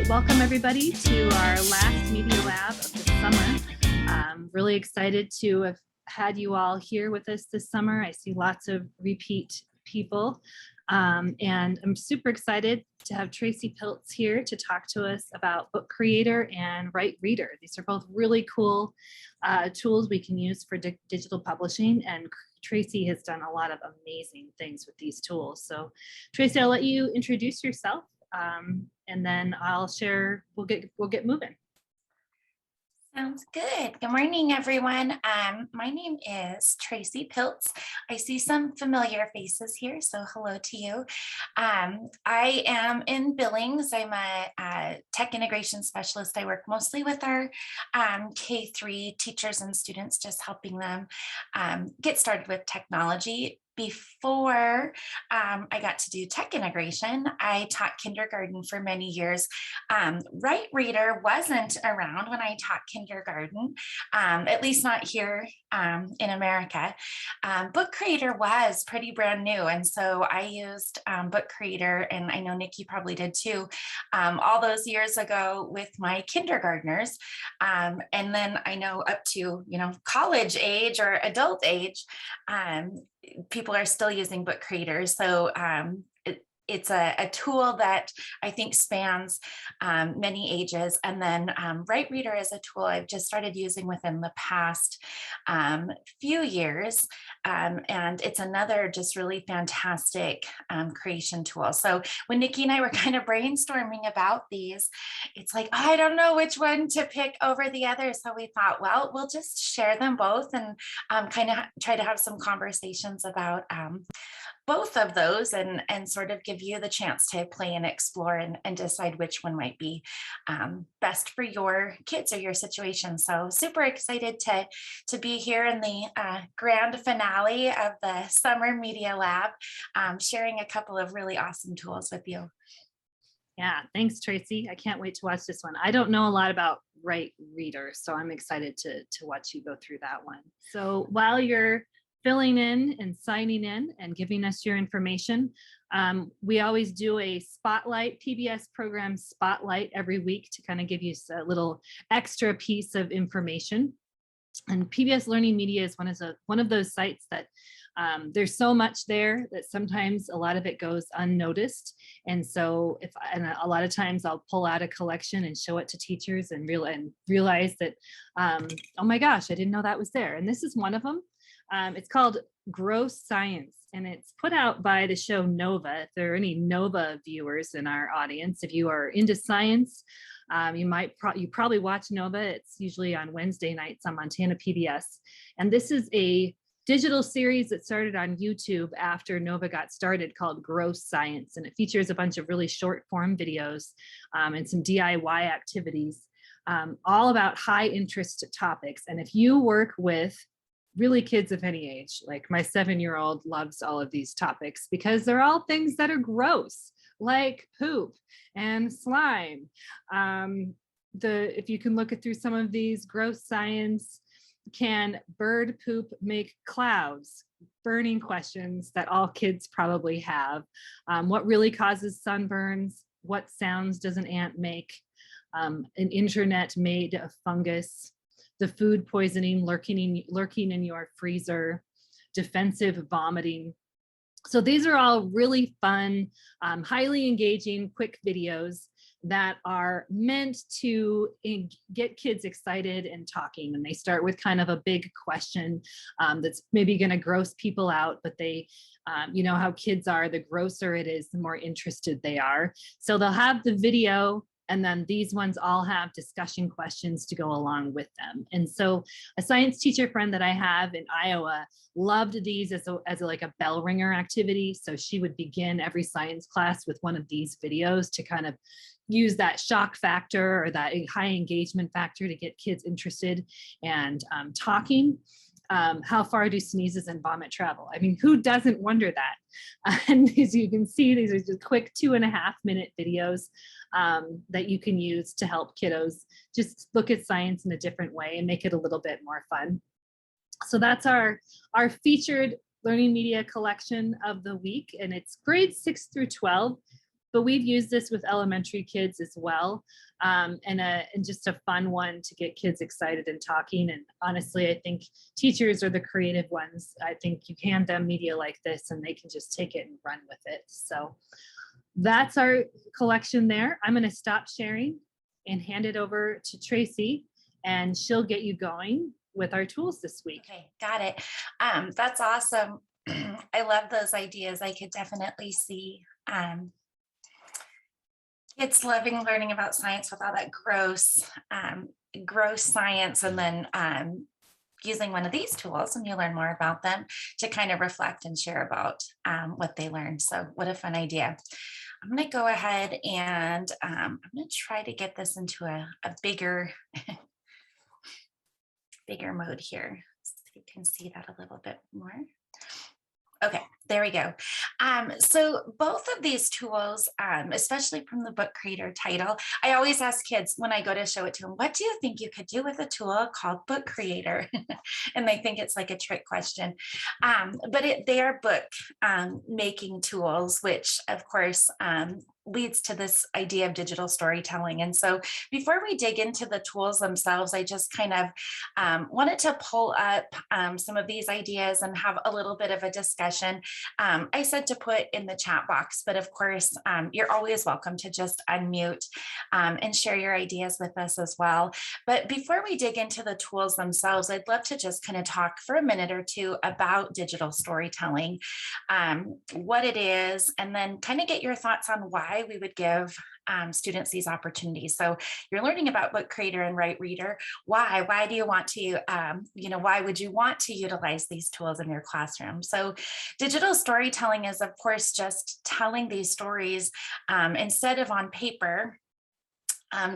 right, welcome everybody to our last Media Lab of the summer. Really excited to have had you all here with us this summer. I see lots of repeat people, and I'm super excited to have Tracy Piltz here to talk to us about Book Creator and WriteReader. These are both really cool tools we can use for digital publishing, and Tracy has done a lot of amazing things with these tools. So Tracy, I'll let you introduce yourself, and then I'll share, we'll get moving. Sounds good. Good morning, everyone. My name is Tracy Piltz. I see some familiar faces here, so hello to you. I am in Billings. I'm a tech integration specialist. I work mostly with our K-3 teachers and students, just helping them get started with technology. Before I got to do tech integration, I taught kindergarten for many years. WriteReader wasn't around when I taught kindergarten, at least not here in America. Book Creator was pretty brand new, and so I used Book Creator, and I know Nikki probably did too, all those years ago with my kindergartners. And then I know up to college age or adult age, people are still using Book Creator. So it's a tool that I think spans many ages. And then WriteReader is a tool I've just started using within the past few years. And it's another just really fantastic creation tool. So when Nikki and I were kind of brainstorming about these, it's like, I don't know which one to pick over the other. So we thought, well, we'll just share them both and kind of try to have some conversations about both of those and sort of give you the chance to play and explore and decide which one might be best for your kids or your situation. So super excited to be here in the grand finale of the Summer Media Lab, sharing a couple of really awesome tools with you. Yeah, thanks, Tracy. I can't wait to watch this one. I don't know a lot about WriteReader, so I'm excited to watch you go through that one. So while you're filling in and signing in and giving us your information, we always do a spotlight, PBS program spotlight every week to kind of give you a little extra piece of information. And PBS Learning Media is one of those sites that there's so much there that sometimes a lot of it goes unnoticed. And so a lot of times I'll pull out a collection and show it to teachers and realize that, oh my gosh, I didn't know that was there. And this is one of them. It's called Gross Science, and it's put out by the show Nova. If there are any Nova viewers in our audience, if you are into science, you probably watch Nova. It's usually on Wednesday nights on Montana PBS. And this is a digital series that started on YouTube after Nova got started, called Gross Science. And it features a bunch of really short form videos and some DIY activities, all about high interest topics. And if you work with really kids of any age, like my 7-year-old loves all of these topics because they're all things that are gross, like poop and slime. If you can look through some of these, Gross Science, can bird poop make clouds? Burning questions that all kids probably have. What really causes sunburns? What sounds does an ant make? An internet made of fungus. The food poisoning lurking in your freezer, defensive vomiting. So these are all really fun, highly engaging, quick videos that are meant to get kids excited and talking. And they start with kind of a big question that's maybe going to gross people out, but they, you know how kids are, the grosser it is, the more interested they are. So they'll have the video, and then these ones all have discussion questions to go along with them. And so a science teacher friend that I have in Iowa loved these as like a bell ringer activity. So she would begin every science class with one of these videos to kind of use that shock factor or that high engagement factor to get kids interested and talking. How far do sneezes and vomit travel? I mean, who doesn't wonder that? And as you can see, these are just quick 2.5-minute videos that you can use to help kiddos just look at science in a different way and make it a little bit more fun. So that's our featured learning media collection of the week, and it's grades 6 through 12. but we've used this with elementary kids as well. And just a fun one to get kids excited and talking. And honestly, I think teachers are the creative ones. I think you hand them media like this and they can just take it and run with it. So that's our collection there. I'm going to stop sharing and hand it over to Tracy, and she'll get you going with our tools this week. Okay, got it. That's awesome. I love those ideas. I could definitely see kids loving learning about science with all that gross science, and then using one of these tools, and you learn more about them to kind of reflect and share about what they learned. So what a fun idea. I'm going to go ahead and I'm going to try to get this into a bigger mode here, so you can see that a little bit more. Okay, there we go. So both of these tools, especially from the Book Creator title, I always ask kids when I go to show it to them, what do you think you could do with a tool called Book Creator? And they think it's like a trick question. But they are book making tools, which of course leads to this idea of digital storytelling. And so before we dig into the tools themselves, I just kind of wanted to pull up some of these ideas and have a little bit of a discussion. I said to put in the chat box, but of course, you're always welcome to just unmute and share your ideas with us as well. But before we dig into the tools themselves, I'd love to just kind of talk for a minute or two about digital storytelling, what it is, and then kind of get your thoughts on why we would give students these opportunities. So you're learning about Book Creator and WriteReader. Why do you want to, why would you want to utilize these tools in your classroom? So digital storytelling is, of course, just telling these stories instead of on paper,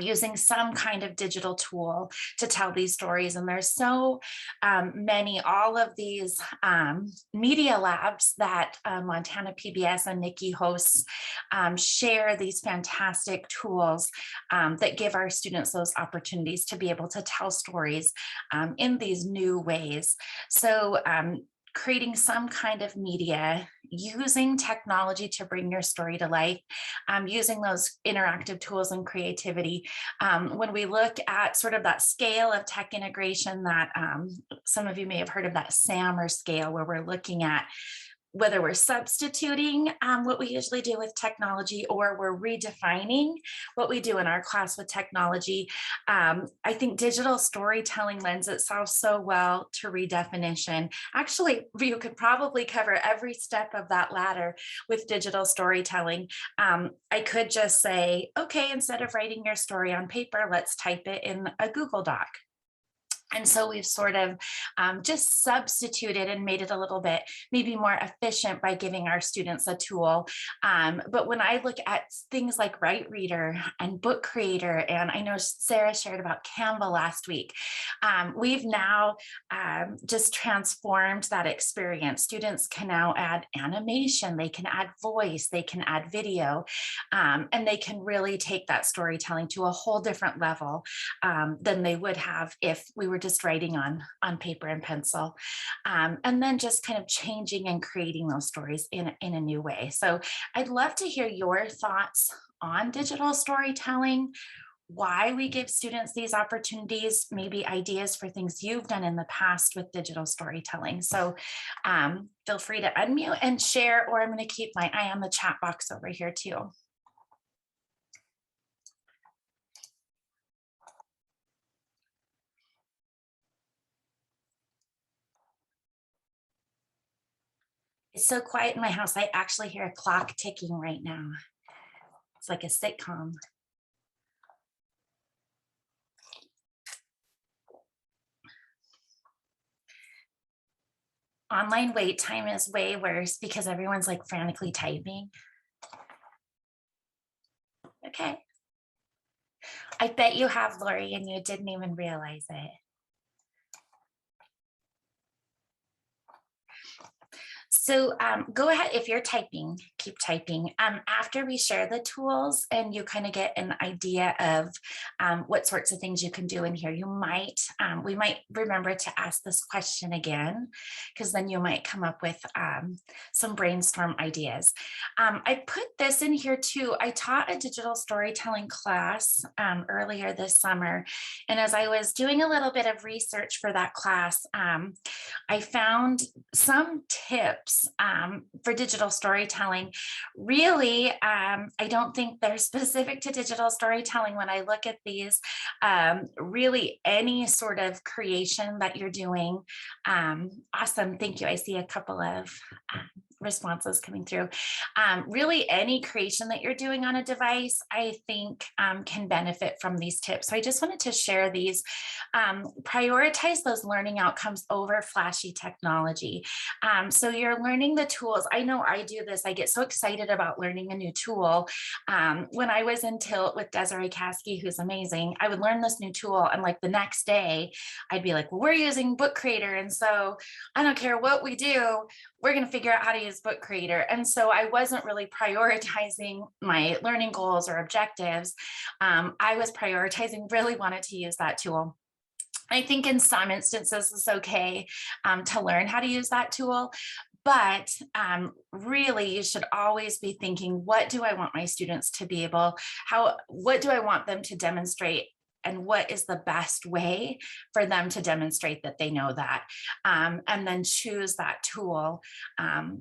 using some kind of digital tool to tell these stories. And there's so many, all of these media labs that Montana PBS and Nikki hosts share these fantastic tools that give our students those opportunities to be able to tell stories in these new ways. So creating some kind of media, using technology to bring your story to life, using those interactive tools and creativity. When we look at sort of that scale of tech integration that some of you may have heard of, that SAMR scale, where we're looking at whether we're substituting what we usually do with technology or we're redefining what we do in our class with technology. I think digital storytelling lends itself so well to redefinition. Actually, you could probably cover every step of that ladder with digital storytelling. I could just say, okay, instead of writing your story on paper, let's type it in a Google Doc. And so we've sort of just substituted and made it a little bit maybe more efficient by giving our students a tool. But when I look at things like WriteReader and Book Creator, and I know Sarah shared about Canva last week, we've now just transformed that experience. Students can now add animation, they can add voice, they can add video, and they can really take that storytelling to a whole different level than they would have if we were just writing on paper and pencil, and then just kind of changing and creating those stories in a new way. So I'd love to hear your thoughts on digital storytelling, why we give students these opportunities, maybe ideas for things you've done in the past with digital storytelling. So feel free to unmute and share, or I'm going to keep my eye on the chat box over here too. It's so quiet in my house. I actually hear a clock ticking right now. It's like a sitcom. Online wait time is way worse because everyone's like frantically typing. Okay. I bet you have, Lori, and you didn't even realize it. So go ahead, if you're typing, keep typing. After we share the tools and you kind of get an idea of what sorts of things you can do in here, we might remember to ask this question again, because then you might come up with some brainstorm ideas. I put this in here too. I taught a digital storytelling class earlier this summer. And as I was doing a little bit of research for that class, I found some tips for digital storytelling. Really, I don't think they're specific to digital storytelling when I look at these. Really, any sort of creation that you're doing. Awesome. Thank you. I see a couple of responses coming through. Really, any creation that you're doing on a device, I think can benefit from these tips. So I just wanted to share these. Prioritize those learning outcomes over flashy technology. So you're learning the tools. I know I do this. I get so excited about learning a new tool. When I was in Tilt with Desiree Caskey, who's amazing, I would learn this new tool, and like the next day, I'd be like, well, we're using Book Creator, and so I don't care what we do, we're going to figure out how to use Book Creator. And so I wasn't really prioritizing my learning goals or objectives. I was prioritizing, really wanted to use that tool. I think in some instances it's okay to learn how to use that tool, but really you should always be thinking, what do I want my students to be able, what do I want them to demonstrate? And what is the best way for them to demonstrate that they know that? And then choose that tool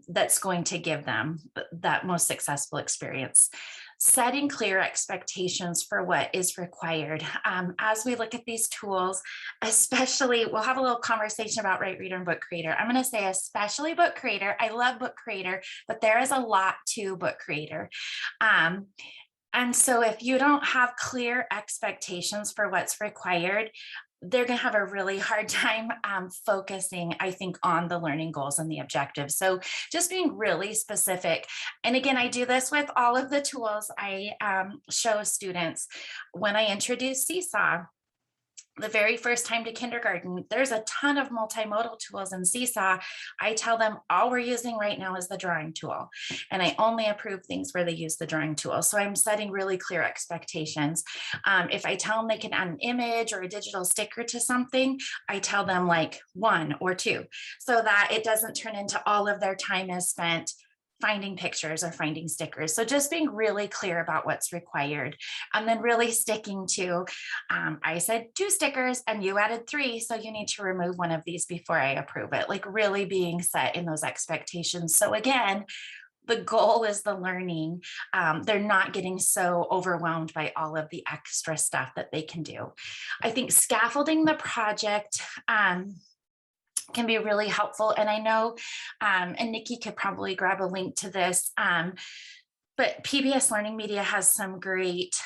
that's going to give them that most successful experience. Setting clear expectations for what is required. As we look at these tools, especially, we'll have a little conversation about WriteReader and Book Creator. I'm going to say especially Book Creator. I love Book Creator, but there is a lot to Book Creator. And so if you don't have clear expectations for what's required, they're going to have a really hard time focusing, I think, on the learning goals and the objectives. So just being really specific. And again, I do this with all of the tools I show students. When I introduce Seesaw, the very first time to kindergarten, there's a ton of multimodal tools in Seesaw. I tell them all we're using right now is the drawing tool. And I only approve things where they use the drawing tool. So I'm setting really clear expectations. If I tell them they can add an image or a digital sticker to something, I tell them like 1 or 2, so that it doesn't turn into all of their time is spent finding pictures or finding stickers. So just being really clear about what's required, and then really sticking to, I said 2 stickers and you added 3. So you need to remove one of these before I approve it, like really being set in those expectations. So again, the goal is the learning. They're not getting so overwhelmed by all of the extra stuff that they can do. I think scaffolding the project, can be really helpful. And I know, and Nikki could probably grab a link to this, but PBS Learning Media has some great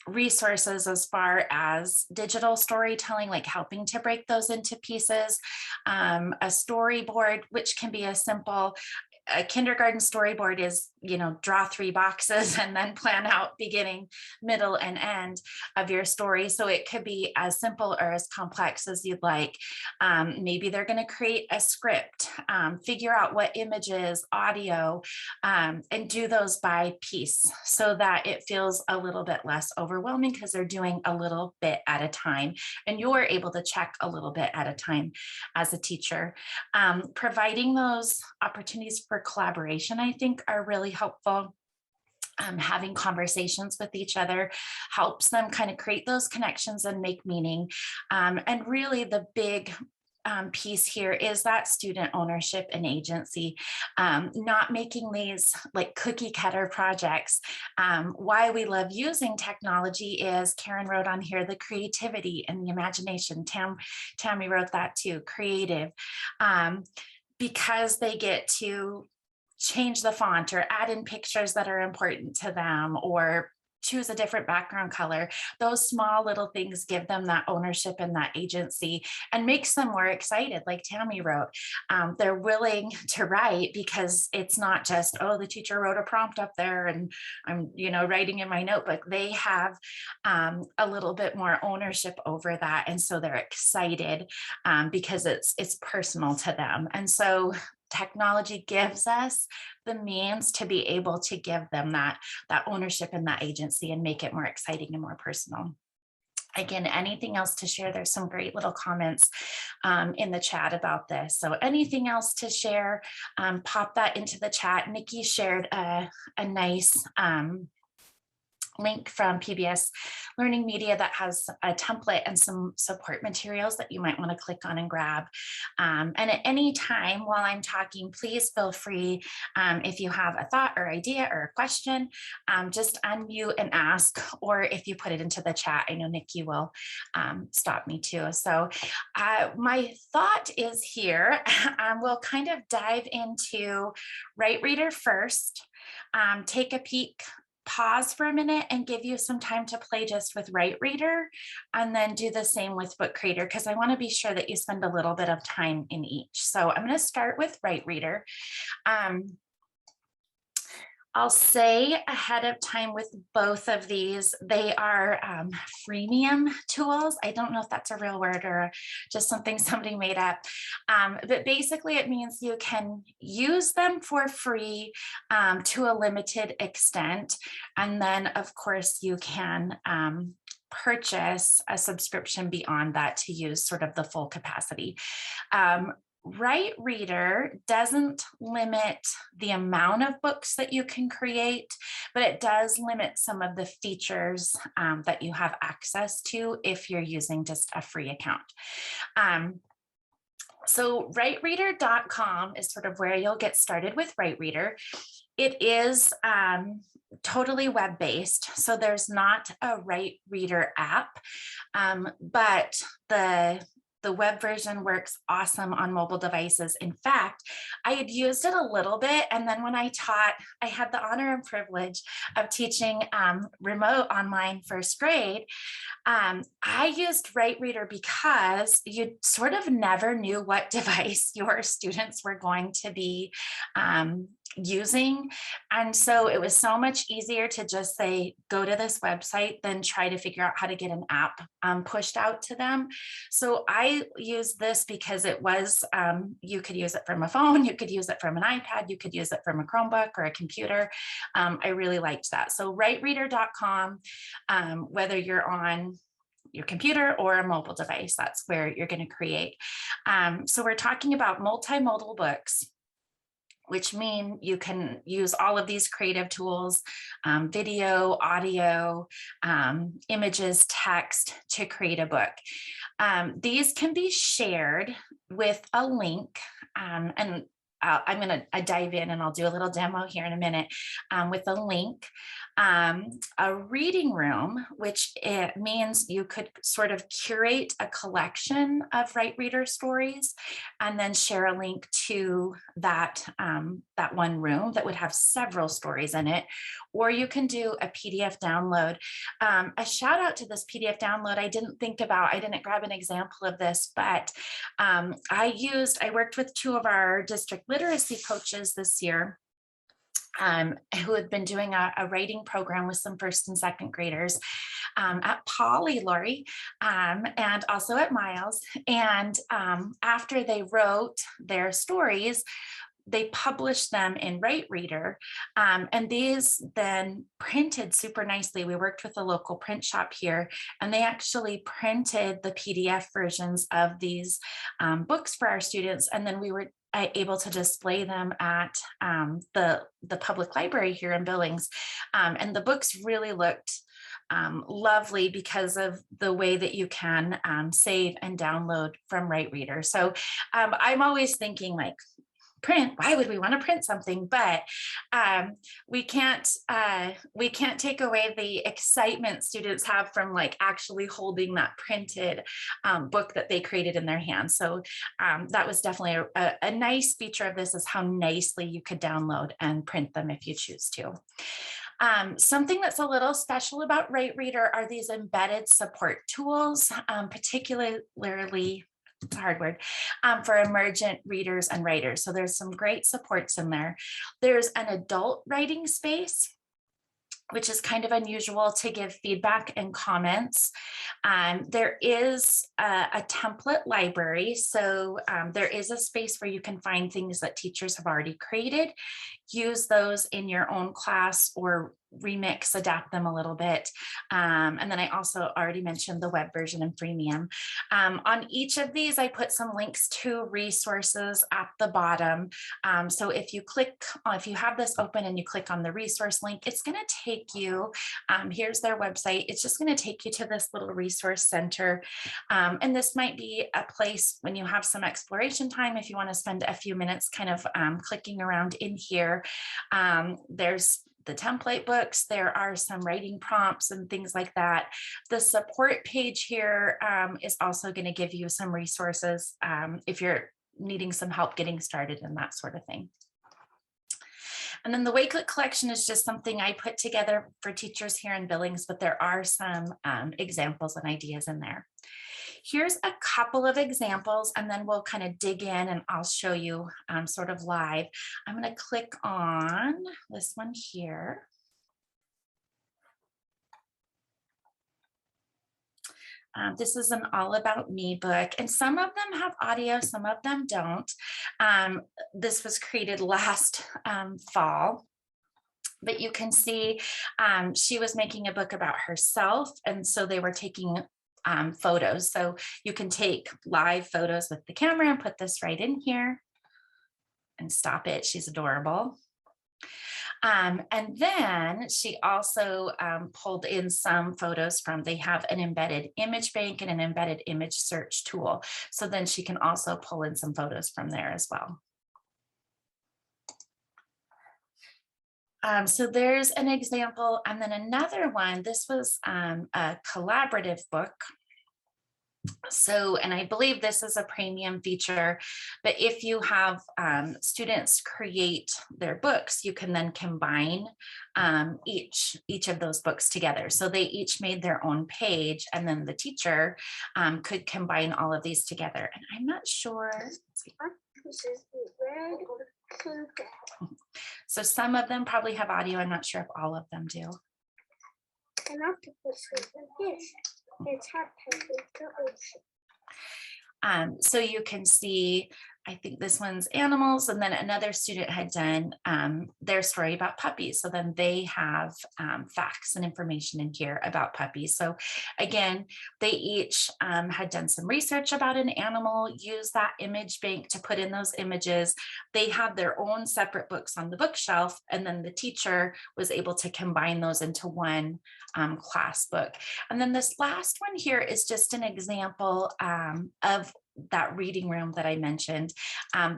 resources as far as digital storytelling, like helping to break those into pieces, a storyboard, which can be a simple, a kindergarten storyboard is, draw 3 boxes and then plan out beginning, middle, and end of your story. So it could be as simple or as complex as you'd like. Maybe they're going to create a script, figure out what images, audio, and do those by piece so that it feels a little bit less overwhelming because they're doing a little bit at a time and you're able to check a little bit at a time as a teacher. Providing those opportunities for collaboration, I think, are really helpful. Having conversations with each other helps them kind of create those connections and make meaning. And really the big piece here is that student ownership and agency, not making these like cookie cutter projects. Why we love using technology is, Karen wrote on here, the creativity and the imagination. Tammy wrote that too, creative, because they get to change the font or add in pictures that are important to them or choose a different background color. Those small little things give them that ownership and that agency and makes them more excited. Like Tammy wrote, they're willing to write because it's not just, oh, the teacher wrote a prompt up there and I'm, writing in my notebook. They have a little bit more ownership over that. And so they're excited because it's personal to them. And so technology gives us the means to be able to give them that ownership and that agency and make it more exciting and more personal. Again, anything else to share? There's some great little comments in the chat about this. So anything else to share, pop that into the chat. Nikki shared a nice link from PBS Learning Media that has a template and some support materials that you might want to click on and grab. And at any time while I'm talking, please feel free, if you have a thought or idea or a question, just unmute and ask, or if you put it into the chat, I know Nikki will stop me too. So my thought is here, we'll kind of dive into WriteReader first, take a peek, pause for a minute and give you some time to play just with WriteReader, and then do the same with Book Creator, because I want to be sure that you spend a little bit of time in each. So I'm going to start with WriteReader. I'll say ahead of time with both of these, they are freemium tools. I don't know if that's a real word or just something somebody made up, but basically it means you can use them for free to a limited extent. And then of course you can purchase a subscription beyond that to use sort of the full capacity. WriteReader doesn't limit the amount of books that you can create, but it does limit some of the features that you have access to if you're using just a free account. So WriteReader.com is sort of where you'll get started with WriteReader. It is totally web-based, so there's not a WriteReader app, but the web version works awesome on mobile devices. In fact, I had used it a little bit, and then when I taught, I had the honor and privilege of teaching remote online first grade. I used WriteReader because you sort of never knew what device your students were going to be using. And so it was so much easier to just say, go to this website than try to figure out how to get an app pushed out to them. So I used this because it was, you could use it from a phone, you could use it from an iPad, you could use it from a Chromebook or a computer. I really liked that. So WriteReader.com, whether you're on your computer or a mobile device, that's where you're going to create. So we're talking about multimodal books, which mean you can use all of these creative tools, video, audio, images, text to create a book. These can be shared with a link, and I'm going to dive in and I'll do a little demo here in a minute with a link. A reading room, which it means you could sort of curate a collection of WriteReader stories and then share a link to that, that one room that would have several stories in it. Or you can do a PDF download. A shout out to this PDF download. I didn't grab an example of this, but I worked with two of our district literacy coaches this year, who had been doing a writing program with some first and second graders at Poly, Lori, and also at Miles. And after they wrote their stories, they published them in WriteReader, and these then printed super nicely. We worked with a local print shop here, and they actually printed the PDF versions of these books for our students, and then we were able to display them at the public library here in Billings. And the books really looked lovely because of the way that you can save and download from WriteReader. So I'm always thinking like, print, why would we want to print something? But we can't take away the excitement students have from like actually holding that printed book that they created in their hands. So that was definitely a nice feature of this, is how nicely you could download and print them if you choose to. Something that's a little special about WriteReader are these embedded support tools, particularly, it's a hard word, for emergent readers and writers. So there's some great supports in there. There's an adult writing space. which is kind of unusual to give feedback and comments. There is a template library. So there is a space where you can find things that teachers have already created, use those in your own class or remix, adapt them a little bit. And then I also already mentioned the web version and freemium. On each of these, I put some links to resources at the bottom. So if you have this open and you click on the resource link, it's going to take you, here's their website. It's just going to take you to this little resource center. And this might be a place when you have some exploration time, if you want to spend a few minutes kind of clicking around in here. There's the template books, there are some writing prompts and things like that. The support page here is also going to give you some resources if you're needing some help getting started and that sort of thing. And then the Wakelet collection is just something I put together for teachers here in Billings, but there are some examples and ideas in there. Here's a couple of examples, and then we'll kind of dig in and I'll show you sort of live. I'm going to click on this one here. This is an All About Me book, and some of them have audio, some of them don't. This was created last fall. But you can see she was making a book about herself, and so they were taking photos. So you can take live photos with the camera and put this right in here and stop it. She's adorable. And then she also pulled in some photos from, they have an embedded image bank and an embedded image search tool. So then she can also pull in some photos from there as well. So there's an example, and then another one. This was a collaborative book. So, and I believe this is a premium feature, but if you have students create their books, you can then combine each of those books together. So they each made their own page, and then the teacher could combine all of these together. And I'm not sure. So some of them probably have audio. I'm not sure if all of them do. An octopus is this. It's happened in the ocean. So you can see, I think this one's animals, and then another student had done their story about puppies. So then they have facts and information in here about puppies. So again, they each had done some research about an animal, used that image bank to put in those images. They had their own separate books on the bookshelf, and then the teacher was able to combine those into one class book. And then this last one here is just an example of that reading room that I mentioned.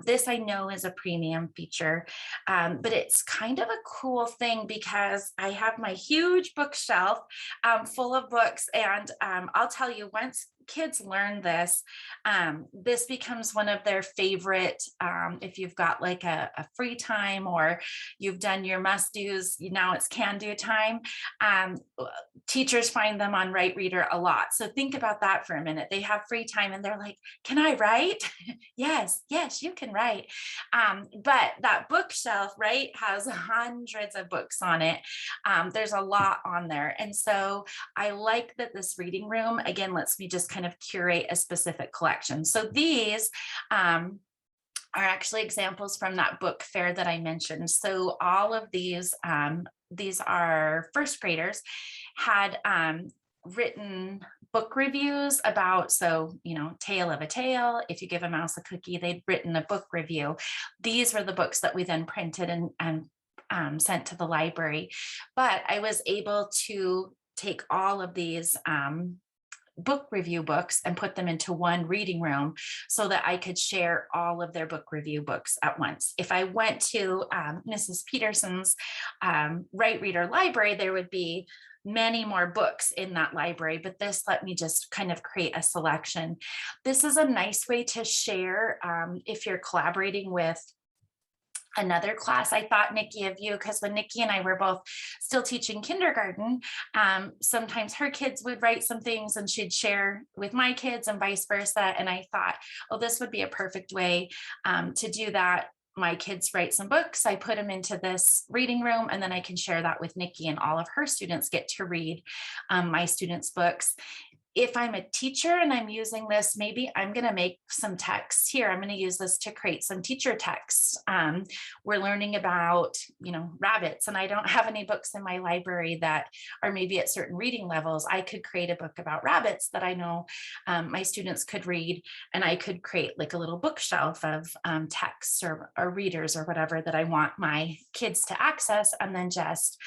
This I know is a premium feature, but it's kind of a cool thing because I have my huge bookshelf full of books, and I'll tell you, once kids learn this, this becomes one of their favorite, if you've got like a free time or you've done your must-dos, now it's can-do time. Teachers find them on WriteReader a lot. So think about that for a minute. They have free time and they're like, can I write? Yes, you can write. But that bookshelf, right, has hundreds of books on it. There's a lot on there. And so I like that this reading room, again, lets me just kind of curate a specific collection. So these are actually examples from that book fair that I mentioned. So all of these are first graders had written book reviews about, so, you know, Tale of a Tale, If You Give a Mouse a Cookie, they'd written a book review. These were the books that we then printed and sent to the library. But I was able to take all of these book review books and put them into one reading room so that I could share all of their book review books at once. If I went to Mrs. Peterson's WriteReader library, there would be many more books in that library, but this let me just kind of create a selection. This is a nice way to share if you're collaborating with another class. I thought, Nikki, of you, because when Nikki and I were both still teaching kindergarten, sometimes her kids would write some things and she'd share with my kids and vice versa. And I thought, oh, this would be a perfect way to do that my kids write some books, I put them into this reading room, and then I can share that with Nikki, and all of her students get to read my students' books. If I'm a teacher and I'm using this, maybe I'm going to make some text here. I'm going to use this to create some teacher texts. We're learning about, rabbits, and I don't have any books in my library that are maybe at certain reading levels. I could create a book about rabbits that I know my students could read, and I could create like a little bookshelf of texts or readers or whatever that I want my kids to access, and then just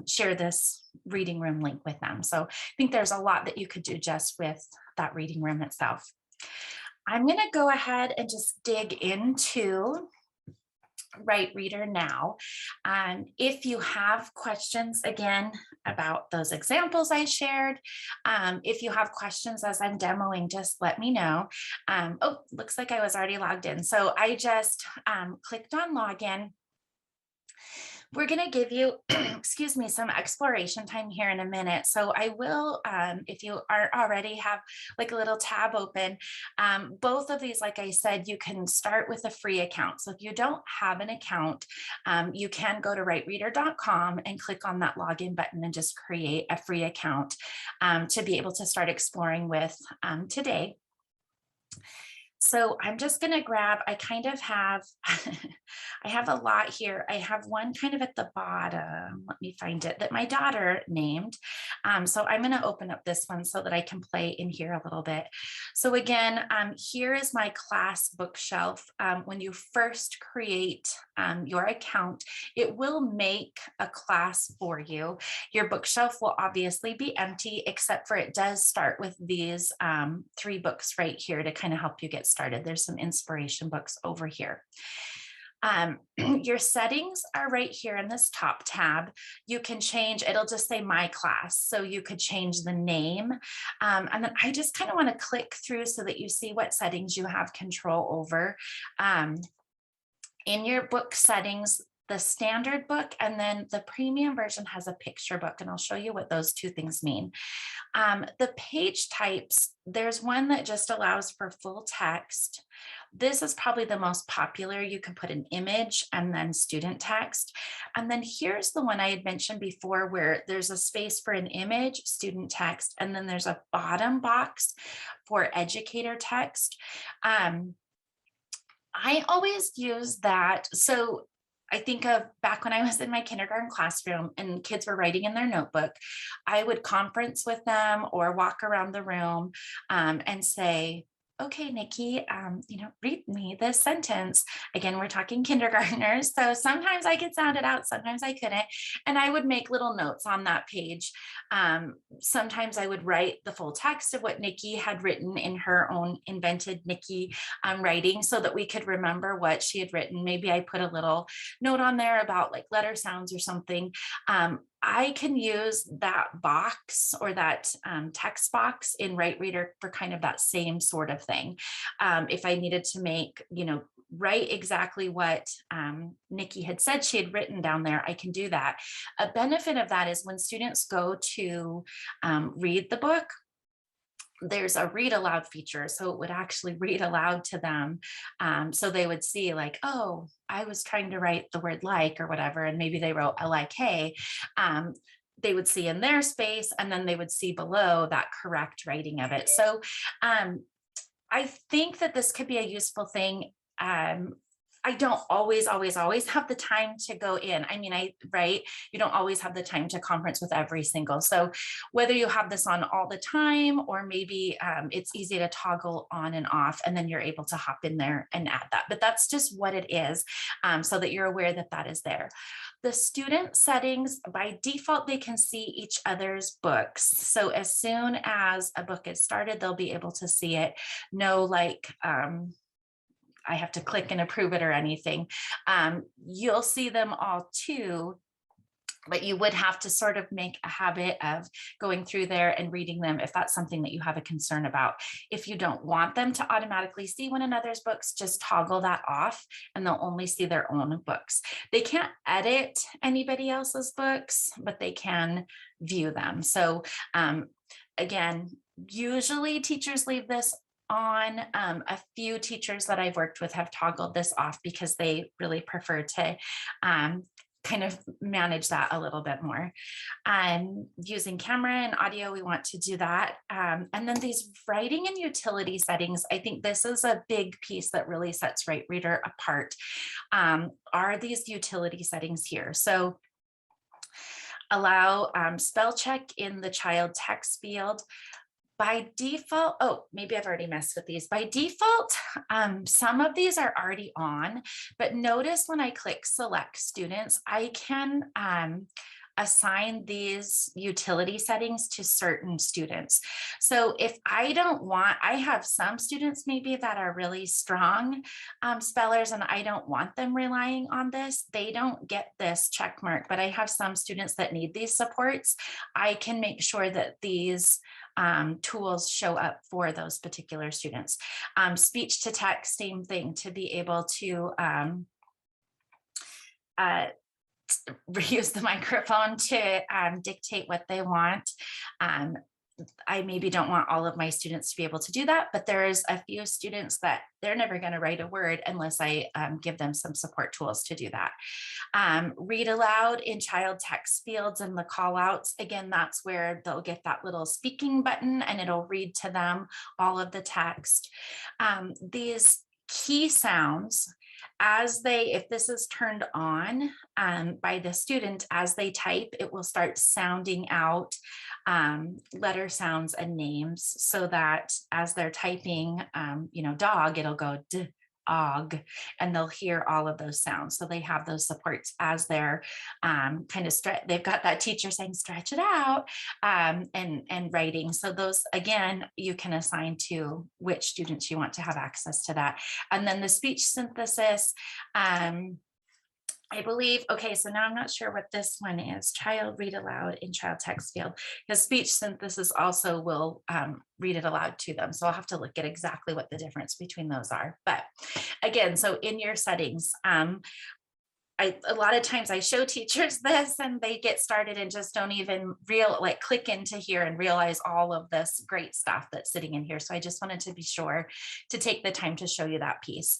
share this reading room link with them. So I think there's a lot that you could do just with that reading room itself. I'm going to go ahead and just dig into WriteReader now. If you have questions, again, about those examples I shared, if you have questions as I'm demoing, just let me know. Oh, looks like I was already logged in. So I just clicked on login. We're going to give you, excuse me, some exploration time here in a minute. So I will, if you are already have like a little tab open, both of these, like I said, you can start with a free account. So if you don't have an account, you can go to WriteReader.com and click on that login button and just create a free account to be able to start exploring with today. So I'm just going to grab, I kind of have, I have a lot here. I have one kind of at the bottom. Let me find it, that my daughter named. So I'm going to open up this one so that I can play in here a little bit. So again, here is my class bookshelf. When you first create your account, it will make a class for you. Your bookshelf will obviously be empty, except for it does start with these 3 books right here to kind of help you get started. There's some inspiration books over here. Your settings are right here in this top tab. You can change, it'll just say my class. So you could change the name. And then I just kind of want to click through so that you see what settings you have control over. In your book settings, the standard book and then the premium version has a picture book, and I'll show you what those 2 things mean. The page types, there's one that just allows for full text. This is probably the most popular. You can put an image and then student text. And then here's the one I had mentioned before where there's a space for an image, student text, and then there's a bottom box for educator text. I always use that. So I think of back when I was in my kindergarten classroom and kids were writing in their notebook, I would conference with them or walk around the room and say, okay, Nikki, read me this sentence. Again, we're talking kindergartners. So sometimes I could sound it out, sometimes I couldn't. And I would make little notes on that page. Sometimes I would write the full text of what Nikki had written in her own invented Nikki writing so that we could remember what she had written. Maybe I put a little note on there about like letter sounds or something. I can use that box or that text box in WriteReader for kind of that same sort of thing. If I needed to write exactly what Nikki had said she had written down there, I can do that. A benefit of that is when students go to read the book, there's a read aloud feature. So it would actually read aloud to them. So they would see like, oh, I was trying to write the word like or whatever, and maybe they wrote I like hey. They would see in their space, and then they would see below that correct writing of it. So I think that this could be a useful thing. I don't always have the time to go in. I mean, you don't always have the time to conference with every single. So whether you have this on all the time, or maybe it's easy to toggle on and off, and then you're able to hop in there and add that. But that's just what it is, so that you're aware that that is there. The student settings, by default, they can see each other's books. So as soon as a book is started, they'll be able to see it. No, like, I have to click and approve it or anything. You'll see them all too, but you would have to sort of make a habit of going through there and reading them if that's something that you have a concern about. If you don't want them to automatically see one another's books, just toggle that off and they'll only see their own books. They can't edit anybody else's books, but they can view them. So again, usually teachers leave this on. A few teachers that I've worked with have toggled this off because they really prefer to kind of manage that a little bit more. Using camera and audio, we want to do that. And then these writing and utility settings, I think this is a big piece that really sets WriteReader apart, are these utility settings here. So allow spell check in the child text field. By default, oh, maybe I've already messed with these. By default, some of these are already on, but notice when I click select students, I can assign these utility settings to certain students. So if I don't want, I have some students maybe that are really strong spellers and I don't want them relying on this, they don't get this check mark, but I have some students that need these supports. I can make sure that these tools show up for those particular students. Speech to text, same thing, to be able to reuse the microphone to dictate what they want. I maybe don't want all of my students to be able to do that, but there's a few students that they're never going to write a word unless I give them some support tools to do that. Read aloud in child text fields and the call outs. Again, that's where they'll get that little speaking button and it'll read to them all of the text. These key sounds, as they, if this is turned on by the student, as they type, it will start sounding out letter sounds and names so that as they're typing, dog, it'll go d, og, and they'll hear all of those sounds. So they have those supports as they're kind of they've got that teacher saying, stretch it out and writing. So those, again, you can assign to which students you want to have access to that. And then the speech synthesis, I believe, okay, so now I'm not sure what this one is, child read aloud in child text field, because speech synthesis also will read it aloud to them. So I'll have to look at exactly what the difference between those are. But again, so in your settings, a lot of times I show teachers this and they get started and just don't even click into here and realize all of this great stuff that's sitting in here. So I just wanted to be sure to take the time to show you that piece.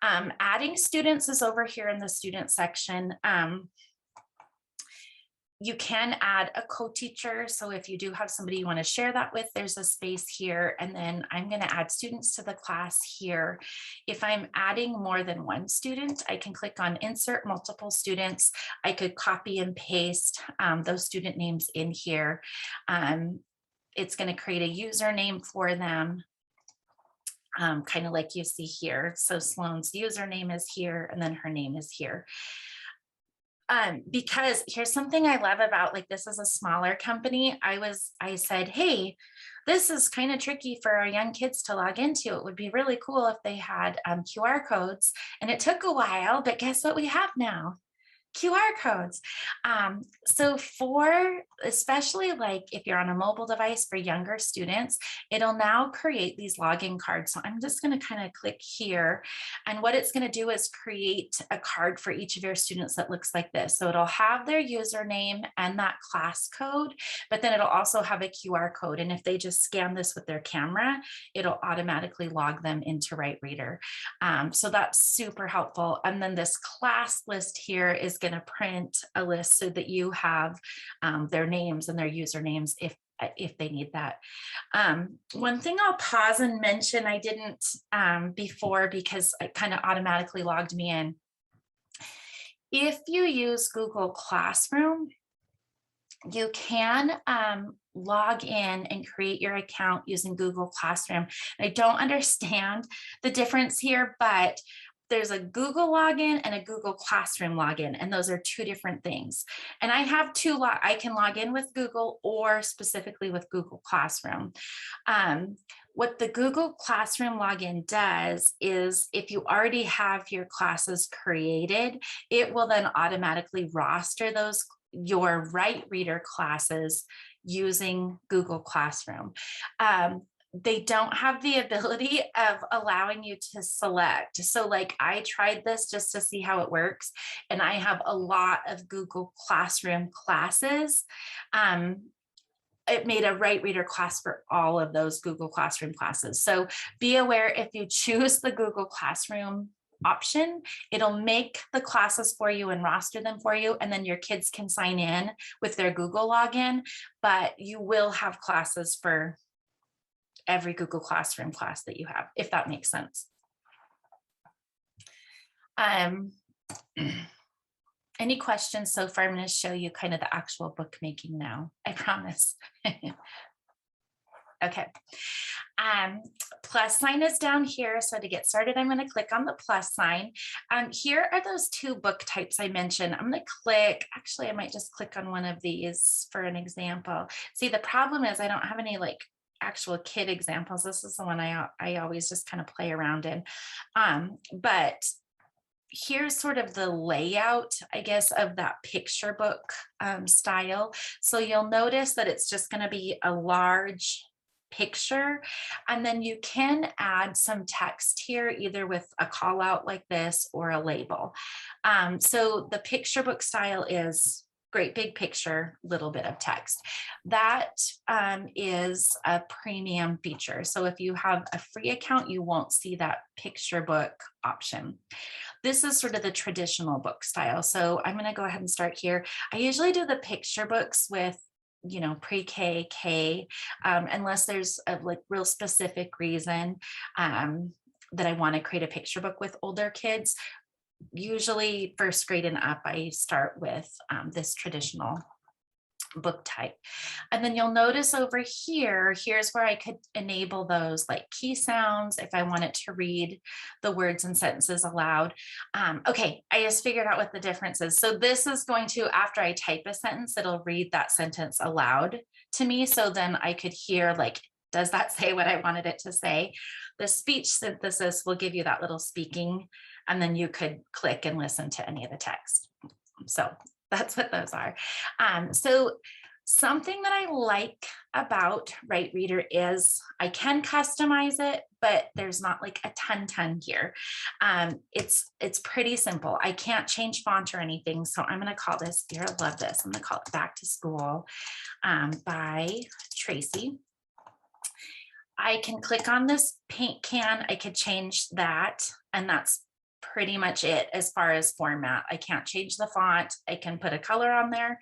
Adding students is over here in the student section. You can add a co-teacher. So if you do have somebody you want to share that with, there's a space here. And then I'm going to add students to the class here. If I'm adding more than one student, I can click on insert multiple students. I could copy and paste those student names in here. It's going to create a username for them. Kind of like you see here. So Sloane's username is here and then her name is here. Because here's something I love about, like, this is a smaller company. I said, hey, this is kind of tricky for our young kids to log into. It would be really cool if they had QR codes. And it took a while, but guess what we have now? QR codes. So for, especially like if you're on a mobile device for younger students, it'll now create these login cards. So I'm just going to kind of click here. And what it's going to do is create a card for each of your students that looks like this. So it'll have their username and that class code, but then it'll also have a QR code. And if they just scan this with their camera, it'll automatically log them into WriteReader. So that's super helpful. And then this class list here is going to print a list so that you have their names and their usernames if they need that. One thing I'll pause and mention, I didn't before because it kind of automatically logged me in. If you use Google Classroom, you can log in and create your account using Google Classroom. I don't understand the difference here, but there's a Google login and a Google Classroom login, and those are two different things. And I have two, I can log in with Google or specifically with Google Classroom. What the Google Classroom login does is if you already have your classes created, it will then automatically roster those your WriteReader classes using Google Classroom. They don't have the ability of allowing you to select. So like I tried this just to see how it works. And I have a lot of Google Classroom classes. it made a WriteReader class for all of those Google Classroom classes. So be aware, if you choose the Google Classroom option, it'll make the classes for you and roster them for you, and then your kids can sign in with their Google login, but you will have classes for every Google Classroom class that you have, if that makes sense. Any questions so far? I'm going to show you kind of the actual bookmaking now, I promise. Okay. Plus sign is down here. So to get started, I'm going to click on the plus sign. Here are those two book types I mentioned. I'm going to click, actually, I might just click on one of these for an example. See, the problem is I don't have any like actual kid examples. This is the one I always just kind of play around in. But here's sort of the layout, I guess, of that picture book style. So you'll notice that it's just going to be a large picture, and then you can add some text here, either with a call out like this or a label. So the picture book style is great big picture, little bit of text. That is a premium feature. So if you have a free account, you won't see that picture book option. This is sort of the traditional book style. So I'm going to go ahead and start here. I usually do the picture books with, you know, pre-K, K, unless there's a like real specific reason that I want to create a picture book with older kids. Usually first grade and up, I start with this traditional book type. And then you'll notice over here, here's where I could enable those like key sounds if I wanted to read the words and sentences aloud. Okay, I just figured out what the difference is. So this is going to, after I type a sentence, it'll read that sentence aloud to me. So then I could hear like, does that say what I wanted it to say? The speech synthesis will give you that little speaking, and then you could click and listen to any of the text. So that's what those are. So something that I like about WriteReader is I can customize it, but there's not like a ton here. It's pretty simple. I can't change font or anything. So I'm going to call this, you're gonna love this, I'm going to call it Back to School by Tracy. I can click on this paint can, I could change that, and that's pretty much it as far as format. I can't change the font. I can put a color on there.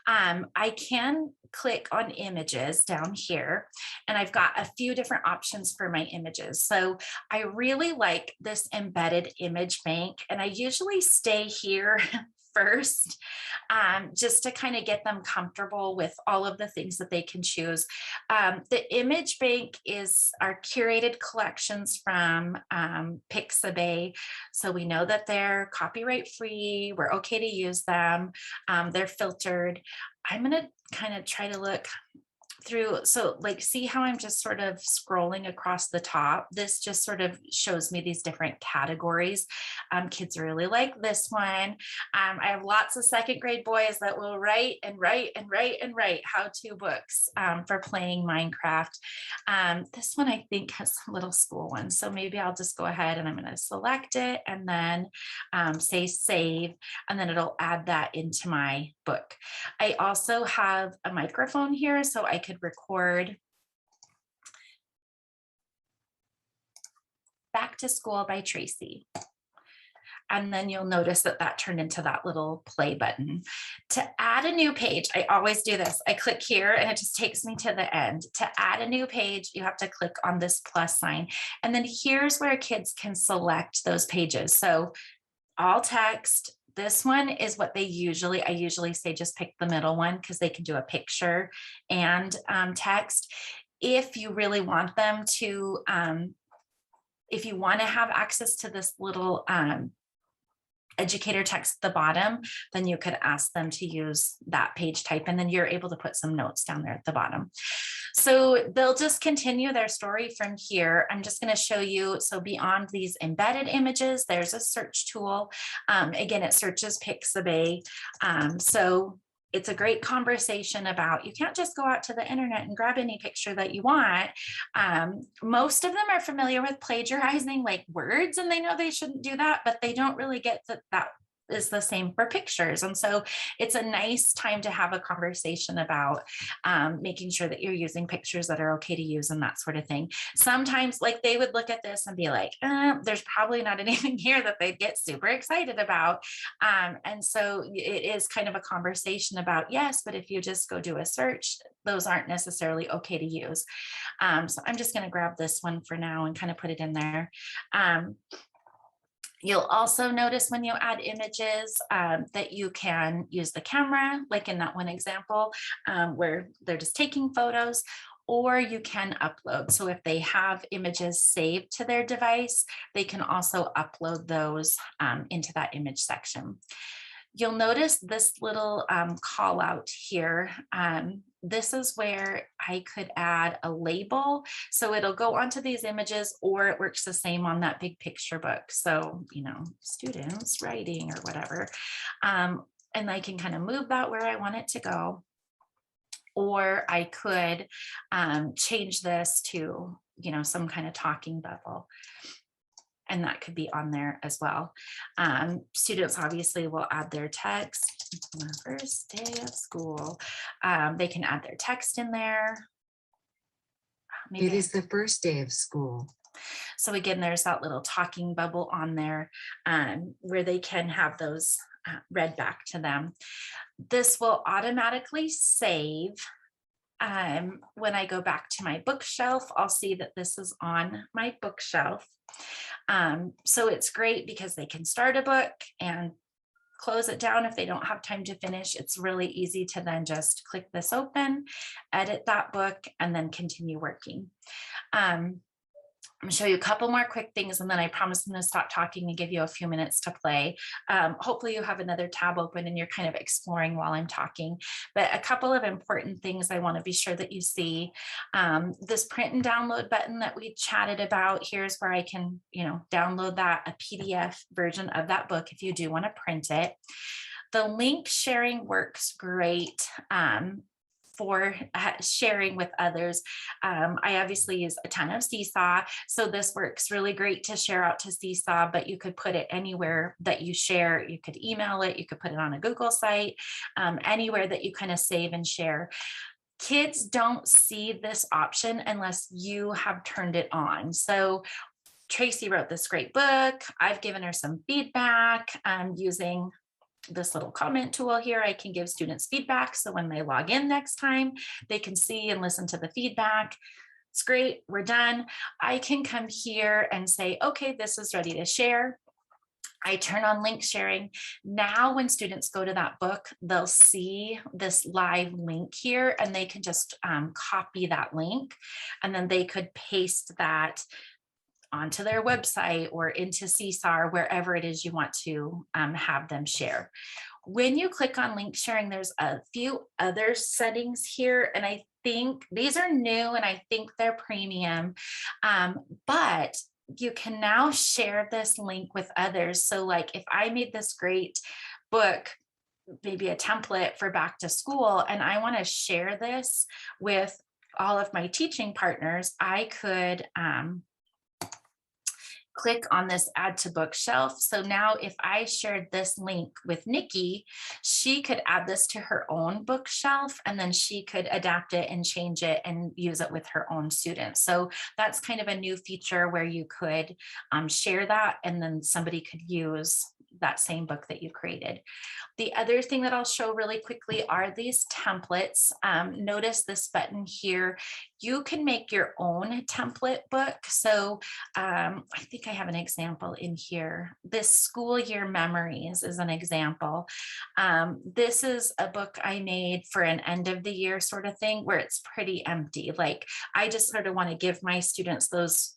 I can click on images down here, and I've got a few different options for my images. So I really like this embedded image bank, and I usually stay here first, just to kind of get them comfortable with all of the things that they can choose. The image bank is our curated collections from Pixabay. So we know that they're copyright free. We're okay to use them. They're filtered. I'm going to kind of try to look through. So like, see how I'm just sort of scrolling across the top. This just sort of shows me these different categories. Kids really like this one. I have lots of second grade boys that will write how-to books for playing Minecraft. This one I think has some little school ones. So maybe I'll just go ahead and I'm going to select it and then say save, and then it'll add that into my book. I also have a microphone here, so I could record Back to School by Tracy. And then you'll notice that that turned into that little play button. To add a new page, I always do this. I click here and it just takes me to the end. To add a new page, you have to click on this plus sign. And then here's where kids can select those pages. So all text. This one is what I usually say just pick the middle one because they can do a picture and text. If you really want them to, if you want to have access to this little educator text at the bottom, then you could ask them to use that page type, and then you're able to put some notes down there at the bottom. So they'll just continue their story from here. I'm just going to show you. So beyond these embedded images, there's a search tool. Again, it searches Pixabay. So it's a great conversation about, you can't just go out to the internet and grab any picture that you want. Most of them are familiar with plagiarizing like words, and they know they shouldn't do that, but they don't really get that is the same for pictures. And so it's a nice time to have a conversation about making sure that you're using pictures that are okay to use and that sort of thing. Sometimes like they would look at this and be like, there's probably not anything here that they'd get super excited about. And so it is kind of a conversation about, yes, but if you just go do a search, those aren't necessarily okay to use. So I'm just going to grab this one for now and kind of put it in there. You'll also notice when you add images that you can use the camera, like in that one example where they're just taking photos, or you can upload. So if they have images saved to their device, they can also upload those into that image section. You'll notice this little call out here. This is where I could add a label. So it'll go onto these images, or it works the same on that big picture book. So, you know, students writing or whatever. And I can kind of move that where I want it to go. Or I could change this to, you know, some kind of talking bubble. And that could be on there as well. Students obviously will add their text. On the first day of school, they can add their text in there. It is the first day of school. So again, there's that little talking bubble on there where they can have those read back to them. This will automatically save. When I go back to my bookshelf, I'll see that this is on my bookshelf. So it's great because they can start a book and close it down if they don't have time to finish. It's really easy to then just click this open, edit that book, and then continue working. I'm gonna show you a couple more quick things, and then I promise I'm gonna stop talking and give you a few minutes to play. Hopefully you have another tab open and you're kind of exploring while I'm talking, but a couple of important things I wanna be sure that you see. This print and download button that we chatted about, here's where I can, you know, download that, a PDF version of that book if you do wanna print it. The link sharing works great for sharing with others. I obviously use a ton of Seesaw, so this works really great to share out to Seesaw, but you could put it anywhere that you share. You could email it, you could put it on a Google site, anywhere that you kind of save and share. Kids don't see this option unless you have turned it on. So Tracy wrote this great book. I've given her some feedback using this little comment tool here. I can give students feedback. So when they log in next time, they can see and listen to the feedback. It's great. We're done. I can come here and say, okay, this is ready to share. I turn on link sharing. Now, when students go to that book, they'll see this live link here and they can just copy that link, and then they could paste that onto their website or into Seesaw or wherever it is you want to have them share. When you click on link sharing, there's a few other settings here, and I think these are new and I think they're premium, but you can now share this link with others. So like if I made this great book, maybe a template for back to school, and I want to share this with all of my teaching partners, I could click on this add to bookshelf. So now if I shared this link with Nikki, she could add this to her own bookshelf, and then she could adapt it and change it and use it with her own students. So that's kind of a new feature where you could share that, and then somebody could use that same book that you created. The other thing that I'll show really quickly are these templates. Notice this button here. You can make your own template book. So I think I have an example in here. This School Year Memories is an example. This is a book I made for an end of the year sort of thing where it's pretty empty. Like I just sort of want to give my students those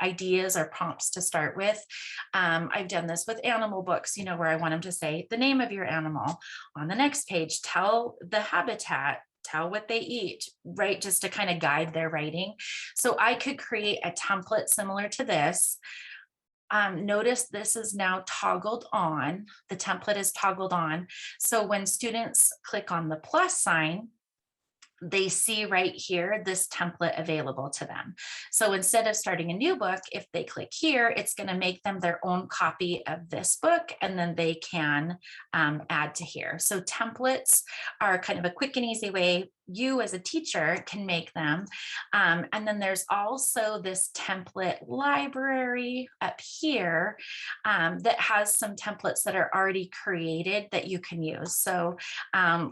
ideas or prompts to start with. I've done this with animal books, you know, where I want them to say the name of your animal. On the next page, tell the habitat, tell what they eat, right? Just to kind of guide their writing. So I could create a template similar to this. Notice this is now toggled on. The template is toggled on. So when students click on the plus sign, they see right here this template available to them. So instead of starting a new book, if they click here, it's going to make them their own copy of this book, and then they can add to here. So templates are kind of a quick and easy way you as a teacher can make them. And then there's also this template library up here that has some templates that are already created that you can use. So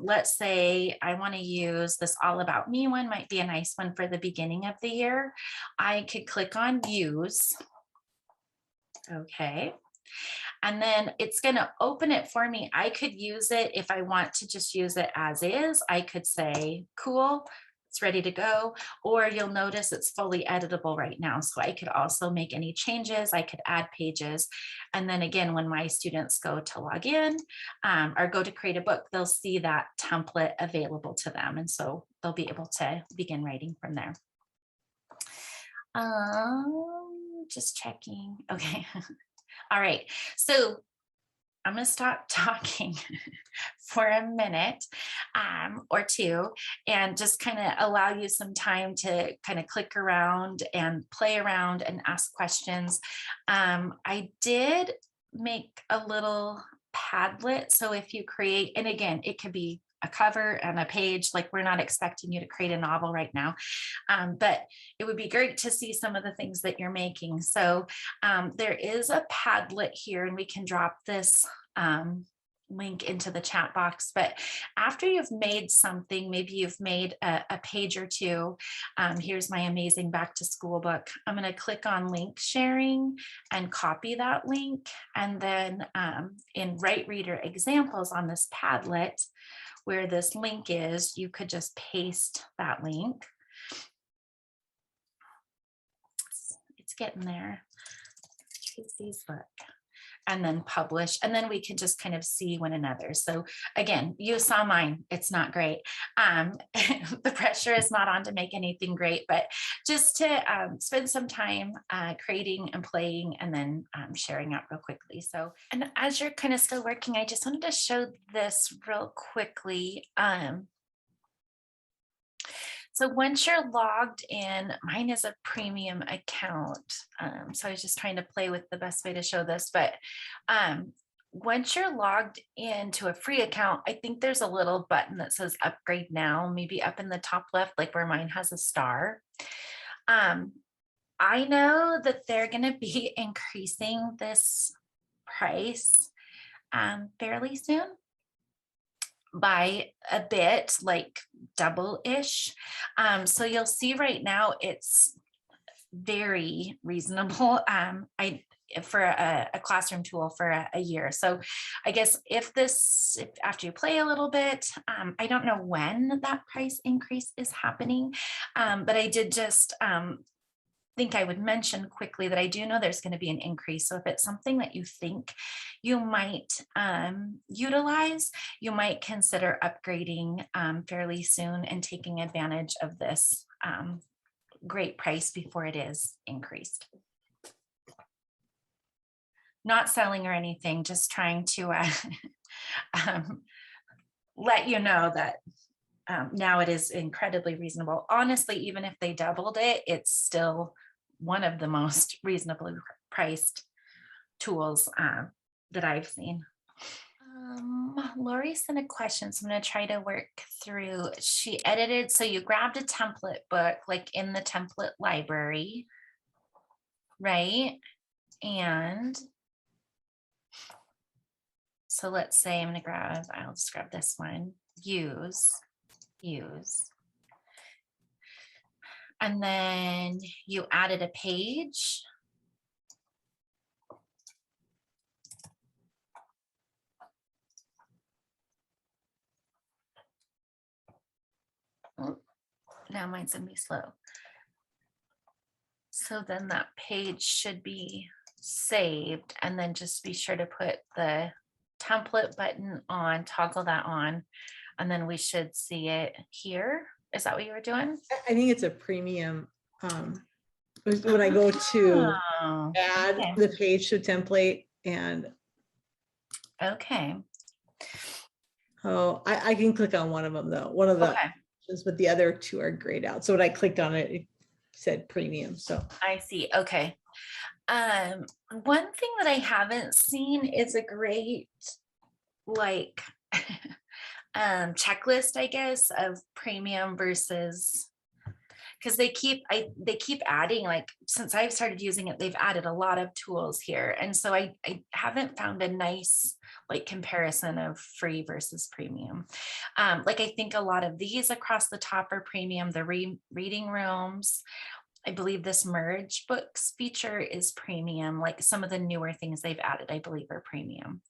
let's say I want to use this All About Me one, might be a nice one for the beginning of the year. I could click on use. Okay. And then it's going to open it for me. I could use it if I want to just use it as is. I could say, cool, it's ready to go. Or you'll notice it's fully editable right now. So I could also make any changes. I could add pages. And then again, when my students go to log in or go to create a book, they'll see that template available to them. And so they'll be able to begin writing from there. Just checking. Okay. All right, so I'm going to stop talking for a minute or two and just kind of allow you some time to kind of click around and play around and ask questions. I did make a little Padlet. So if you create, and again, it could be a cover and a page, like we're not expecting you to create a novel right now, but it would be great to see some of the things that you're making. So there is a Padlet here, and we can drop this link into the chat box. But after you've made something, maybe you've made a page or two, here's my amazing back to school book. I'm going to click on link sharing and copy that link. And then in WriteReader examples on this Padlet, where this link is, you could just paste that link. It's getting there. Tracy's book. And then publish, and then we can just kind of see one another. So again, you saw mine, it's not great. The pressure is not on to make anything great, but just to spend some time creating and playing, and then sharing out real quickly. So, and as you're kind of still working, I just wanted to show this real quickly. So once you're logged in, mine is a premium account. So I was just trying to play with the best way to show this, but once you're logged into a free account, I think there's a little button that says upgrade now, maybe up in the top left, like where mine has a star. I know that they're going to be increasing this price fairly soon, by a bit, like double-ish. So you'll see right now it's very reasonable for a classroom tool for a year. So I guess if after you play a little bit, I don't know when that price increase is happening, but I did just think I would mention quickly that I do know there's going to be an increase. So if it's something that you think you might utilize, you might consider upgrading fairly soon and taking advantage of this great price before it is increased. Not selling or anything, just trying to let you know that now it is incredibly reasonable. Honestly, even if they doubled it, it's still one of the most reasonably priced tools that I've seen. Lori sent a question, so I'm going to try to work through. She edited, so you grabbed a template book, like in the template library, right? And so let's say I'm going to grab, I'll just grab this one, use. And then you added a page. Oh, now mine's gonna be slow. So then that page should be saved, and then just be sure to put the template button on, toggle that on, and then we should see it here. Is that what you were doing? I think it's a premium. When I go to add the page to template, and okay. oh, I can click on one of them though. One of the but the other two are grayed out. So when I clicked on it, it said premium. So I see. Okay. One thing that I haven't seen is a great like checklist, I guess, of premium versus, because they keep adding, like since I've started using it, they've added a lot of tools here. And so I haven't found a nice like comparison of free versus premium. Like I think a lot of these across the top are premium, the reading rooms. I believe this merge books feature is premium. Like some of the newer things they've added, I believe are premium.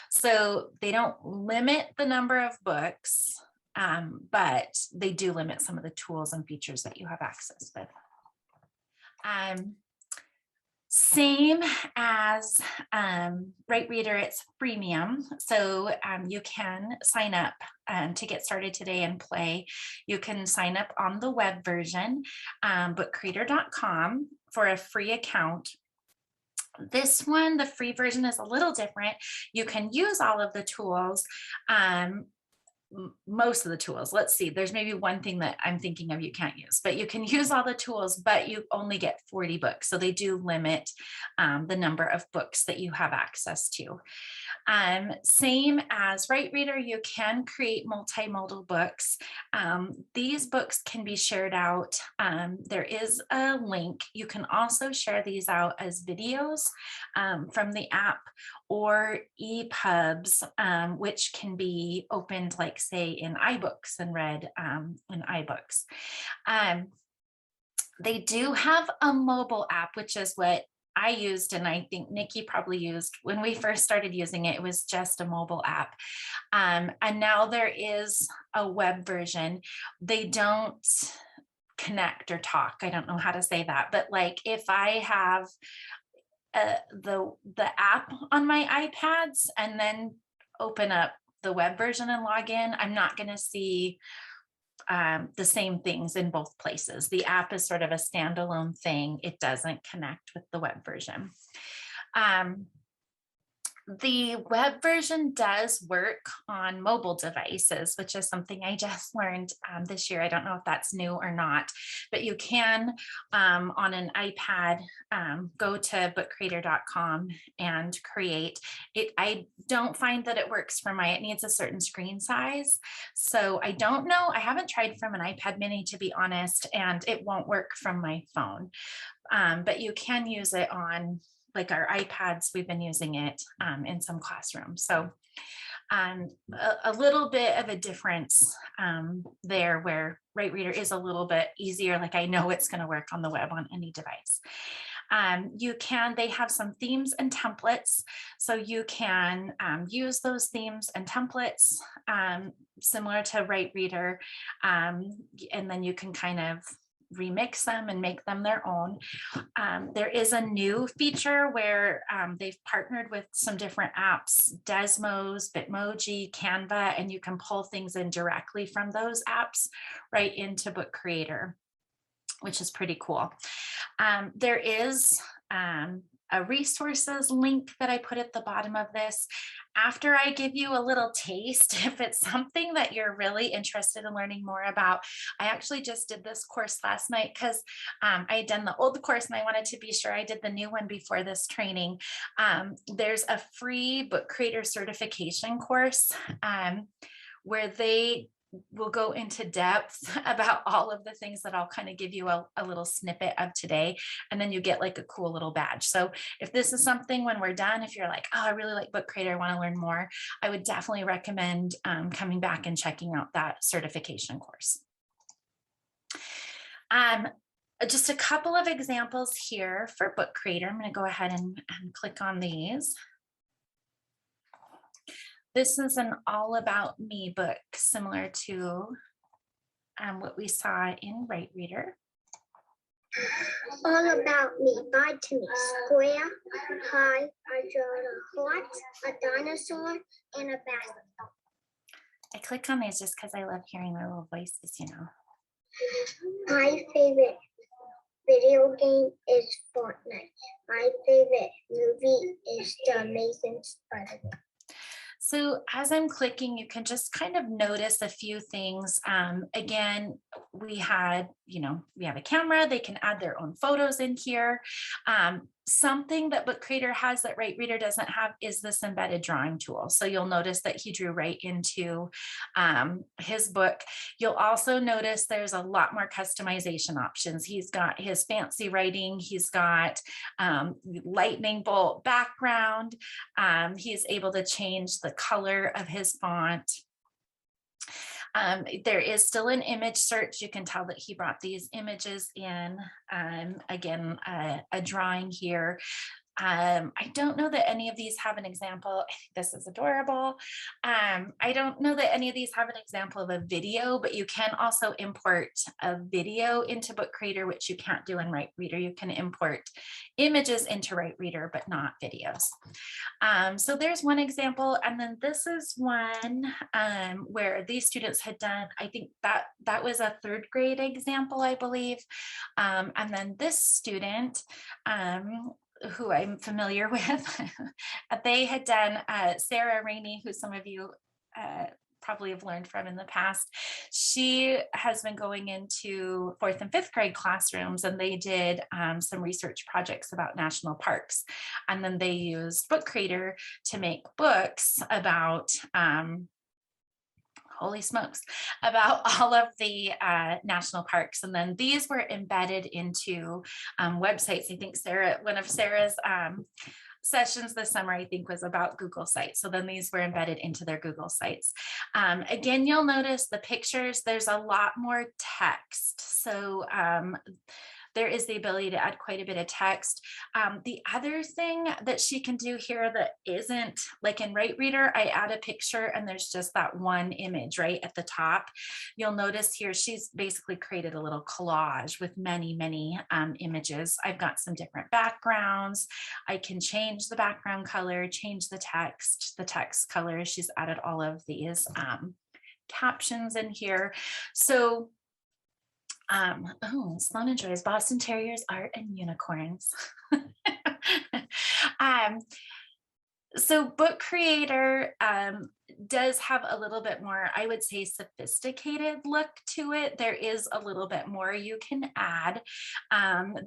So they don't limit the number of books, but they do limit some of the tools and features that you have access with. Same as WriteReader, it's freemium. So you can sign up to get started today and play. You can sign up on the web version, bookcreator.com, for a free account. This one, the free version, is a little different. You can use all of the tools. Most of the tools, let's see, there's maybe one thing that I'm thinking of you can't use, but you can use all the tools, but you only get 40 books. So they do limit the number of books that you have access to. Same as WriteReader, you can create multimodal books. These books can be shared out. There is a link. You can also share these out as videos from the app, or EPUBs, which can be opened, like say in iBooks and read in iBooks. They do have a mobile app, which is what I used, and I think Nikki probably used when we first started using it. It was just a mobile app. And now there is a web version. They don't connect or talk. I don't know how to say that, but like if I have the app on my iPads and then open up the web version and log in, I'm not going to see the same things in both places. The app is sort of a standalone thing. It doesn't connect with the web version. The web version does work on mobile devices, which is something I just learned this year. I don't know if that's new or not, but you can on an iPad go to bookcreator.com and create it. I don't find that it works for it needs a certain screen size. So I don't know. I haven't tried from an iPad mini, to be honest, and it won't work from my phone. But you can use it on like our iPads. We've been using it in some classrooms. So a little bit of a difference there, where WriteReader is a little bit easier. Like I know it's going to work on the web on any device. They have some themes and templates. So you can use those themes and templates similar to WriteReader. And then you can kind of remix them and make them their own. There is a new feature where they've partnered with some different apps, Desmos, Bitmoji, Canva, and you can pull things in directly from those apps right into Book Creator, which is pretty cool. There is a resources link that I put at the bottom of this. After I give you a little taste, if it's something that you're really interested in learning more about, I actually just did this course last night because I had done the old course and I wanted to be sure I did the new one before this training. There's a free Book Creator certification course where they will go into depth about all of the things that I'll kind of give you a little snippet of today. And then you get like a cool little badge. So if this is something when we're done, if you're like, oh, I really like Book Creator, I want to learn more, I would definitely recommend coming back and checking out that certification course. Just a couple of examples here for Book Creator. I'm going to go ahead and click on these. This is an all about me book, similar to what we saw in WriteReader. All About Me by Timmy Square. Hi, I draw a heart, a dinosaur, and a basketball. I click on these just because I love hearing their little voices, you know. My favorite video game is Fortnite. My favorite movie is The Amazing Spider-Man. So as I'm clicking, you can just kind of notice a few things. Again, we have a camera. They can add their own photos in here. Something that Book Creator has that WriteReader doesn't have is this embedded drawing tool. So you'll notice that he drew right into his book. You'll also notice there's a lot more customization options. He's got his fancy writing. He's got lightning bolt background. He's able to change the color of his font. There is still an image search. You can tell that he brought these images in. Again, a drawing here. I don't know that any of these have an example. I think this is adorable. I don't know that any of these have an example of a video, but you can also import a video into Book Creator, which you can't do in WriteReader. You can import images into WriteReader, but not videos. So there's one example. And then this is one where these students had done, I think that was a 3rd grade example, I believe. And then this student, who I'm familiar with, they had done Sarah Rainey, who some of you probably have learned from in the past. She has been going into 4th and 5th grade classrooms, and they did some research projects about national parks. And then they used Book Creator to make books about holy smokes, about all of the national parks. And then these were embedded into websites. I think one of Sarah's sessions this summer, I think, was about Google Sites. So then these were embedded into their Google Sites. Again, you'll notice the pictures, there's a lot more text. So there is the ability to add quite a bit of text. The other thing that she can do here that isn't, like in WriteReader, I add a picture and there's just that one image right at the top. You'll notice here she's basically created a little collage with many, many images. I've got some different backgrounds. I can change the background color, change the text color. She's added all of these captions in here. So Sloan enjoys Boston Terriers, art, and unicorns. So Book Creator does have a little bit more, I would say, sophisticated look to it. There is a little bit more you can add.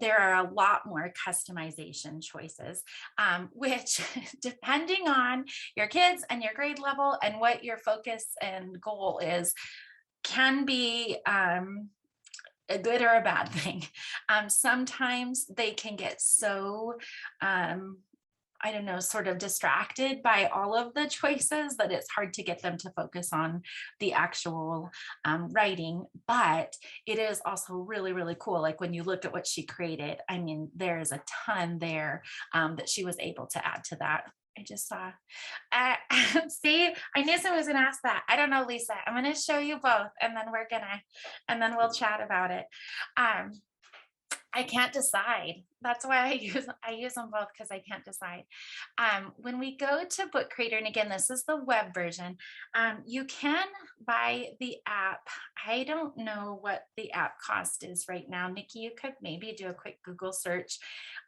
There are a lot more customization choices, which depending on your kids and your grade level and what your focus and goal is, can be a good or a bad thing. Sometimes they can get so, I don't know, sort of distracted by all of the choices that it's hard to get them to focus on the actual writing. But it is also really, really cool. Like when you look at what she created, I mean, there is a ton there that she was able to add to that. I just saw. See, I knew someone was going to ask that. I don't know, Lisa. I'm going to show you both, and then we'll chat about it. I can't decide. That's why I use them both, because I can't decide. When we go to Book Creator, and again, this is the web version, you can buy the app. I don't know what the app cost is right now. Nikki, you could maybe do a quick Google search.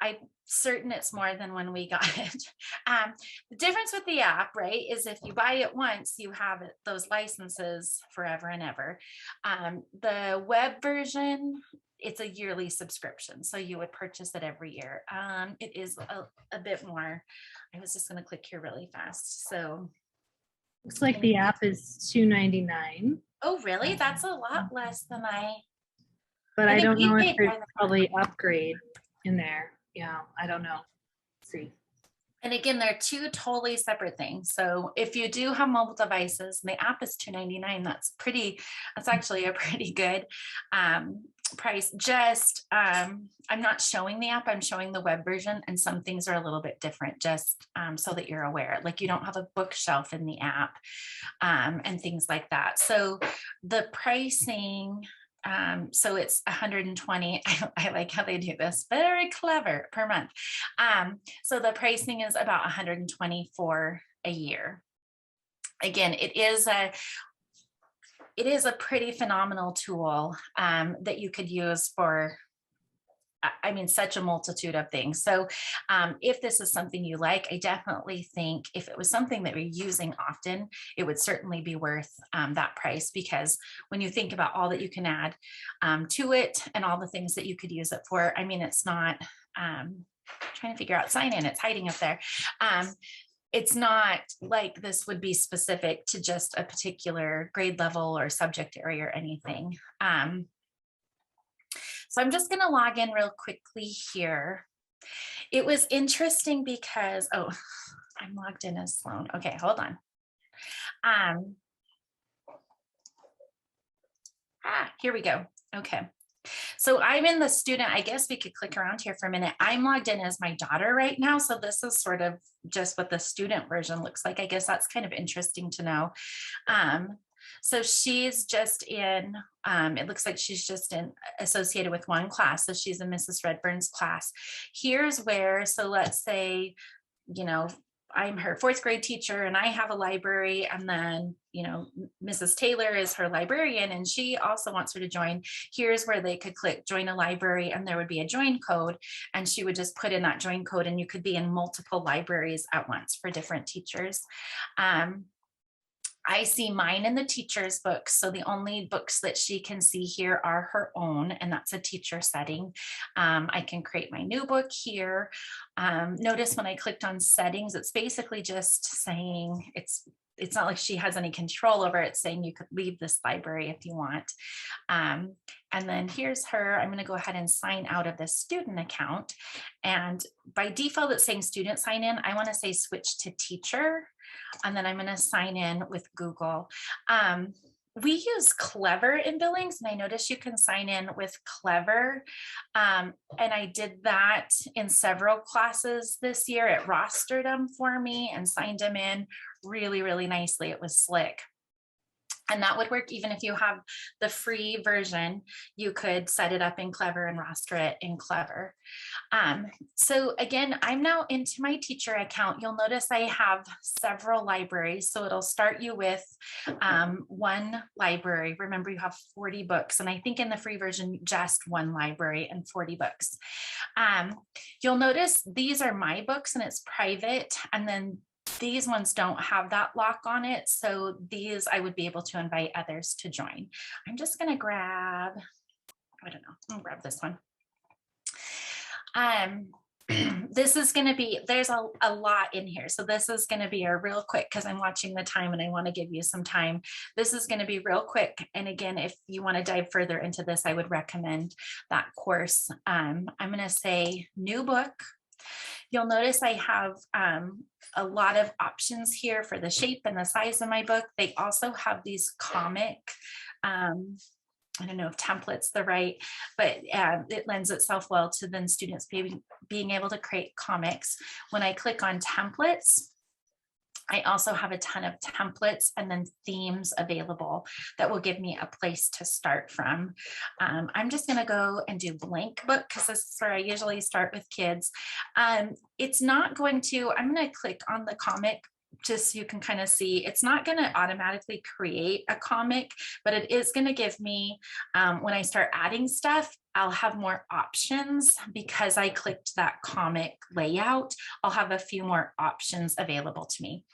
I'm certain it's more than when we got it. The difference with the app, right, is if you buy it once, you have those licenses forever and ever. The web version, it's a yearly subscription, so you would purchase it every year. It is a bit more. I was just going to click here really fast. So looks like the app is $2.99. Oh, really? That's a lot less than But I don't know if there's probably upgrade in there. Yeah, I don't know. Let's see. And again, they're two totally separate things. So if you do have mobile devices, and the app is $2.99, that's actually a pretty good price. Just I'm not showing the app, I'm showing the web version, and some things are a little bit different, just so that you're aware. Like you don't have a bookshelf in the app and things like that. So the pricing, so it's 120. I like how they do this. Very clever, per month. So the pricing is about 120 for a year. Again, it is a pretty phenomenal tool that you could use for I mean, such a multitude of things. So if this is something you like, I definitely think if it was something that we're using often, it would certainly be worth that price, because when you think about all that you can add to it and all the things that you could use it for, I mean, it's not trying to figure out sign in, it's hiding up there. It's not like this would be specific to just a particular grade level or subject area or anything. So I'm just going to log in real quickly here. It was interesting because, oh, I'm logged in as Sloan. Okay, hold on. Here we go. Okay. So I'm in the student, I guess we could click around here for a minute. I'm logged in as my daughter right now. So this is sort of just what the student version looks like. I guess that's kind of interesting to know. So she's just in, it looks like she's just associated with one class. So she's in Mrs. Redburn's class. Here's where, so let's say, you know, I'm her 4th grade teacher and I have a library, and then, you know, Mrs. Taylor is her librarian and she also wants her to join. Here's where they could click join a library, and there would be a join code, and she would just put in that join code, and you could be in multiple libraries at once for different teachers. I see mine in the teacher's books. So the only books that she can see here are her own, and that's a teacher setting. I can create my new book here. Notice when I clicked on settings, it's basically just saying it's not like she has any control over it. It's saying you could leave this library if you want. And then here's her. I'm going to go ahead and sign out of this student account. And by default, it's saying student sign in. I want to say switch to teacher. And then I'm going to sign in with Google. We use Clever in Billings, and I noticed you can sign in with Clever. And I did that in several classes this year. It rostered them for me and signed them in really, really nicely. It was slick. And that would work even if you have the free version. You could set it up in Clever and roster it in Clever. So again, I'm now into my teacher account. You'll notice I have several libraries. So it'll start you with one library. Remember, you have 40 books. And I think in the free version, just one library and 40 books. You'll notice these are my books and it's private. And then these ones don't have that lock on it. So these I would be able to invite others to join. I'm just going to grab, I don't know, I'll grab this one. This is going to be, there's a lot in here. So this is going to be a real quick, because I'm watching the time and I want to give you some time. This is going to be real quick. And again, if you want to dive further into this, I would recommend that course. I'm going to say new book. You'll notice I have a lot of options here for the shape and the size of my book. They also have these comic, I don't know if template's the right, but it lends itself well to then students being able to create comics. When I click on templates, I also have a ton of templates and then themes available that will give me a place to start from. I'm just going to go and do blank book because this is where I usually start with kids. It's not going to, I'm going to click on the comic just so you can kind of see. It's not going to automatically create a comic, but it is going to give me, when I start adding stuff, I'll have more options because I clicked that comic layout. I'll have a few more options available to me.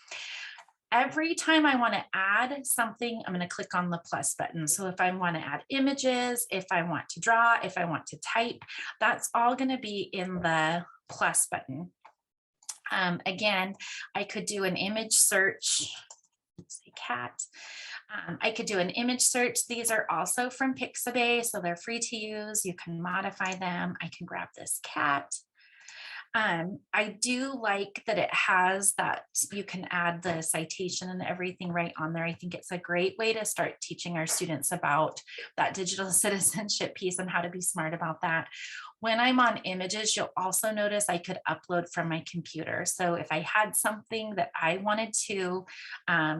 Every time I want to add something, I'm going to click on the plus button. So if I want to add images, if I want to draw, if I want to type, that's all going to be in the plus button. Again, I could do an image search. Let's say cat. I could do an image search. These are also from Pixabay, so they're free to use. You can modify them. I can grab this cat. I do like that it has that you can add the citation and everything right on there. I think it's a great way to start teaching our students about that digital citizenship piece and how to be smart about that. When I'm on images, you'll also notice I could upload from my computer. So if I had something that I wanted to, I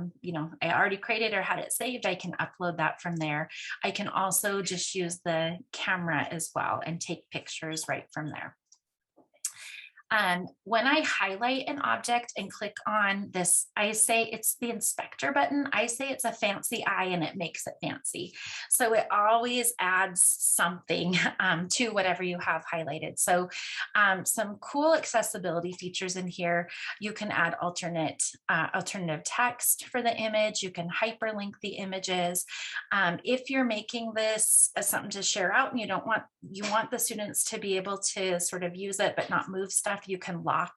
already created or had it saved, I can upload that from there. I can also just use the camera as well and take pictures right from there. When I highlight an object and click on this, I say it's the inspector button. I say it's a fancy eye and it makes it fancy. So it always adds something to whatever you have highlighted. So some cool accessibility features in here. You can add alternative text for the image. You can hyperlink the images. If you're making this as something to share out and you want the students to be able to sort of use it but not move stuff, you can lock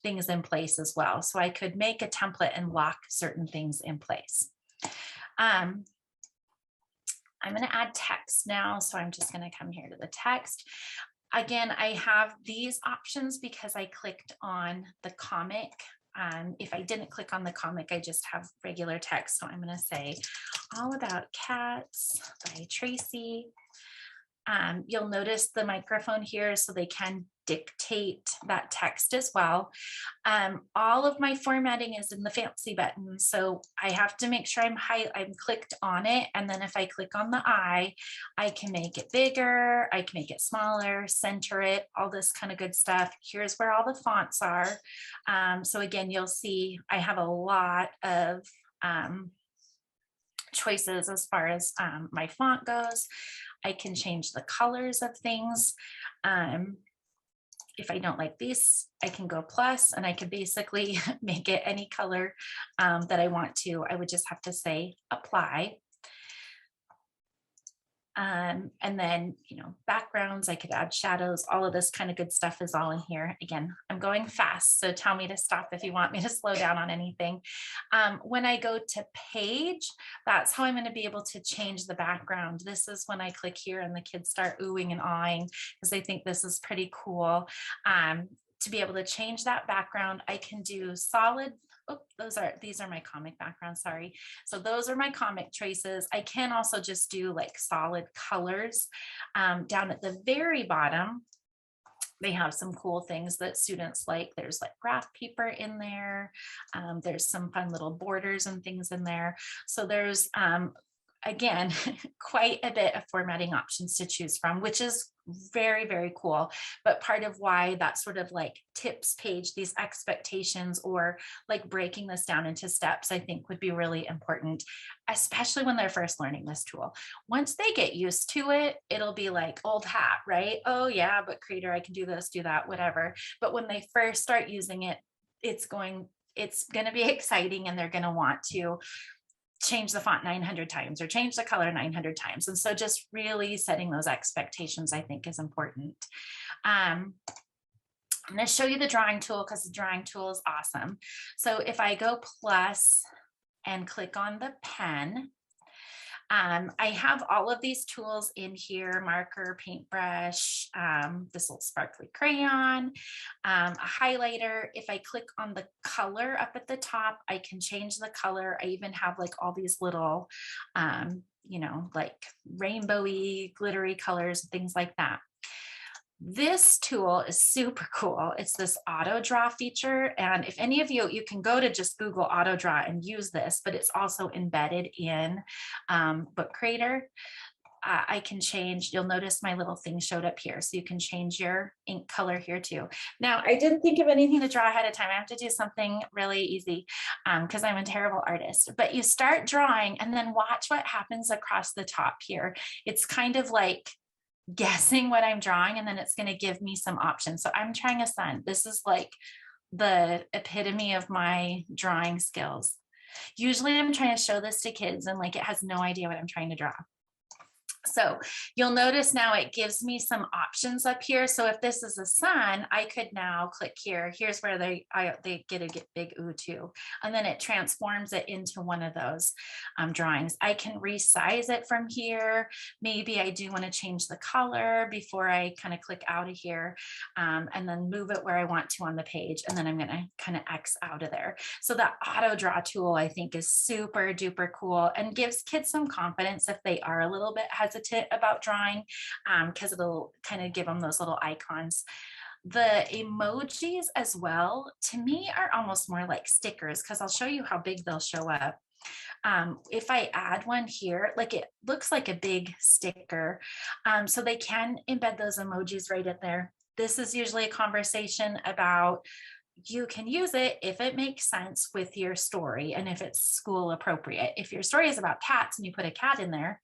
things in place as well. So I could make a template and lock certain things in place. I'm going to add text now. So I'm just going to come here to the text. Again, I have these options because I clicked on the comic. If I didn't click on the comic, I just have regular text. So I'm going to say All About Cats by Tracy. You'll notice the microphone here, so they can dictate that text as well. All of my formatting is in the fancy button, so I have to make sure I'm clicked on it, and then if I click on the eye, I can make it bigger, I can make it smaller, center it, all this kind of good stuff. Here's where all the fonts are. So again, you'll see I have a lot of choices as far as my font goes. I can change the colors of things. If I don't like these, I can go plus, and I can basically make it any color that I want to. I would just have to say apply. And then, backgrounds, I could add shadows, all of this kind of good stuff is all in here. Again, I'm going fast, so tell me to stop if you want me to slow down on anything. When I go to page, that's how I'm going to be able to change the background. This is when I click here and the kids start oohing and awing because they think this is pretty cool. To be able to change that background, I can do solid. Oh, these are my comic backgrounds, sorry. So those are my comic choices. I can also just do like solid colors. Down at the very bottom, they have some cool things that students like. There's like graph paper in there. There's some fun little borders and things in there. So there's, again, quite a bit of formatting options to choose from, which is very, very cool. But part of why that sort of like tips page, these expectations, or like breaking this down into steps, I think would be really important, especially when they're first learning this tool. Once they get used to it, it'll be like old hat, right? Oh yeah, Book Creator, I can do this, do that, whatever. But when they first start using it, it's going to be exciting, and they're going to want to change the font 900 times or change the color 900 times. And so just really setting those expectations, I think, is important. I'm going to show you the drawing tool because the drawing tool is awesome. So if I go plus and click on the pen, I have all of these tools in here: marker, paintbrush, this little sparkly crayon, a highlighter. If I click on the color up at the top, I can change the color. I even have like all these little, like rainbowy, glittery colors, and things like that. This tool is super cool. It's this auto draw feature. And if any of you can go to just Google auto draw and use this, but it's also embedded in Book Creator. I can change, you'll notice my little thing showed up here. So you can change your ink color here too. Now, I didn't think of anything to draw ahead of time. I have to do something really easy because I'm a terrible artist. But you start drawing and then watch what happens across the top here. It's kind of like guessing what I'm drawing, and then it's going to give me some options. So I'm trying a sun. This is like the epitome of my drawing skills. Usually I'm trying to show this to kids and like it has no idea what I'm trying to draw. So you'll notice now it gives me some options up here. So if this is a sun, I could now click here. Here's where they get a big ooh too. And then it transforms it into one of those drawings. I can resize it from here. Maybe I do want to change the color before I kind of click out of here, and then move it where I want to on the page. And then I'm going to kind of X out of there. So that auto draw tool, I think, is super duper cool and gives kids some confidence if they are a little bit hesitant about drawing, because it'll kind of give them those little icons. The emojis as well, to me, are almost more like stickers, because I'll show you how big they'll show up. If I add one here, like it looks like a big sticker. So they can embed those emojis right in there. This is usually a conversation about, you can use it if it makes sense with your story and if it's school appropriate. If your story is about cats and you put a cat in there,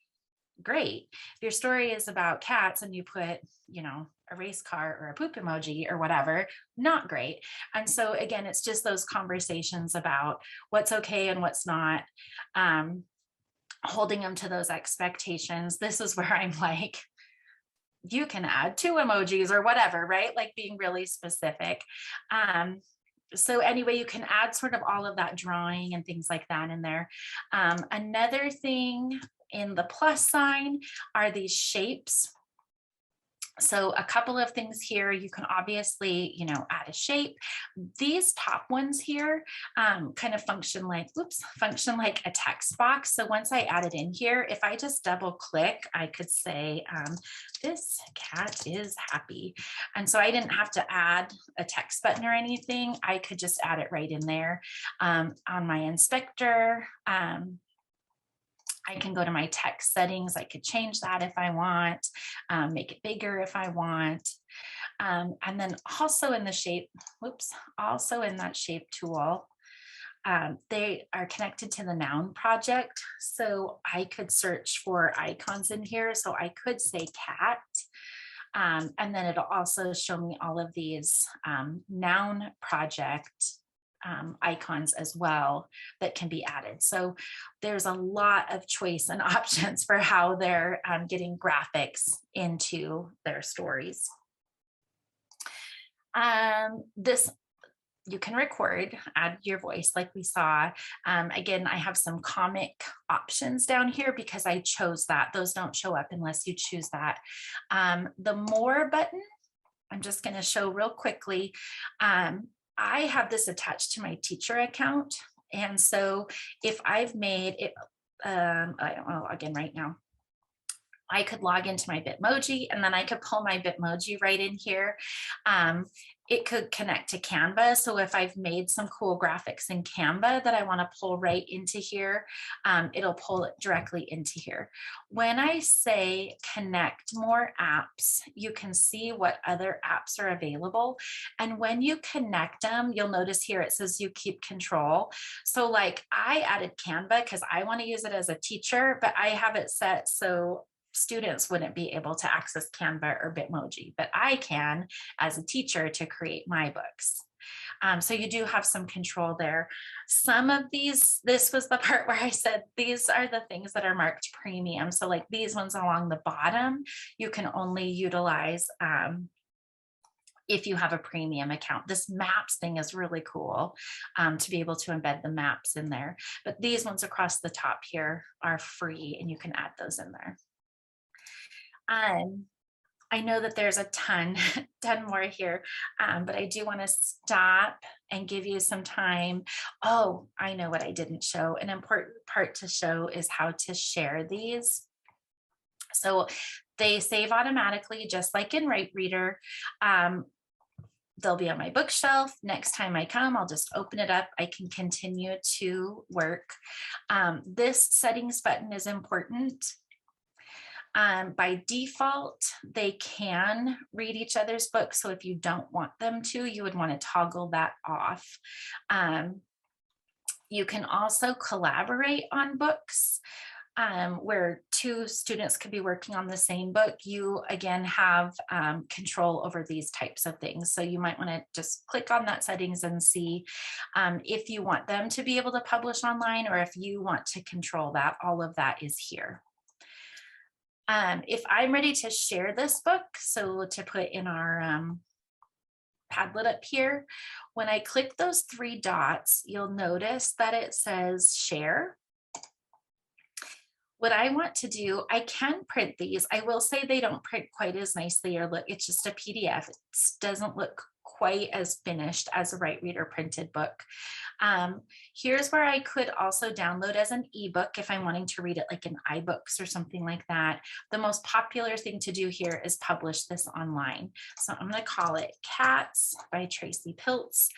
great. If your story is about cats and you put, you know, a race car or a poop emoji or whatever, not great. And so again, it's just those conversations about what's okay and what's not, holding them to those expectations. This is where I'm like, you can add 2 emojis or whatever, right? Like being really specific. So anyway, you can add sort of all of that drawing and things like that in there. Another thing in the plus sign are these shapes. So a couple of things here, you can obviously, you know, add a shape. These top ones here kind of function like a text box. So once I add it in here, if I just double click, I could say, this cat is happy. And so I didn't have to add a text button or anything. I could just add it right in there. On my inspector, I can go to my text settings. I could change that if I want, make it bigger if I want. And then also in the shape, also in that shape tool, they are connected to the noun project. So I could search for icons in here. So I could say cat. And then it'll also show me all of these noun project icons as well that can be added. So there's a lot of choice and options for how they're getting graphics into their stories. This you can record, add your voice like we saw. Again, I have some comic options down here because I chose that. Those don't show up unless you choose that. The more button, I'm just going to show real quickly. I have this attached to my teacher account. And so if I've made it, I don't want to log in right now. I could log into my Bitmoji and then I could pull my Bitmoji right in here. It could connect to Canva. So if I've made some cool graphics in Canva that I want to pull right into here, it'll pull it directly into here. When I say connect more apps, you can see what other apps are available. And when you connect them, you'll notice here it says you keep control. So like I added Canva because I want to use it as a teacher, but I have it set so students wouldn't be able to access Canva or Bitmoji, but I can as a teacher to create my books. So you do have some control there. Some of these, this was the part where I said, these are the things that are marked premium. So like these ones along the bottom, you can only utilize if you have a premium account. This maps thing is really cool to be able to embed the maps in there. But these ones across the top here are free and you can add those in there. I know that there's a ton more here, but I do want to stop and give you some time. Oh, I know what I didn't show. An important part to show is how to share these. So they save automatically, just like in WriteReader. They'll be on my bookshelf. Next time I come, I'll just open it up. I can continue to work. This settings button is important. By default, they can read each other's books. So if you don't want them to, you would want to toggle that off. You can also collaborate on books where 2 students could be working on the same book. You again have control over these types of things. So you might want to just click on that settings and see if you want them to be able to publish online or if you want to control that. All of that is here. If I'm ready to share this book, so to put in our Padlet up here, when I click those 3 dots, you'll notice that it says share. What I want to do, I can print these. I will say they don't print quite as nicely or look, it's just a PDF. It doesn't look quite as finished as a WriteReader printed book. Here's where I could also download as an ebook if I'm wanting to read it like in iBooks or something like that. The most popular thing to do here is publish this online. So I'm going to call it Cats by Traci Piltz.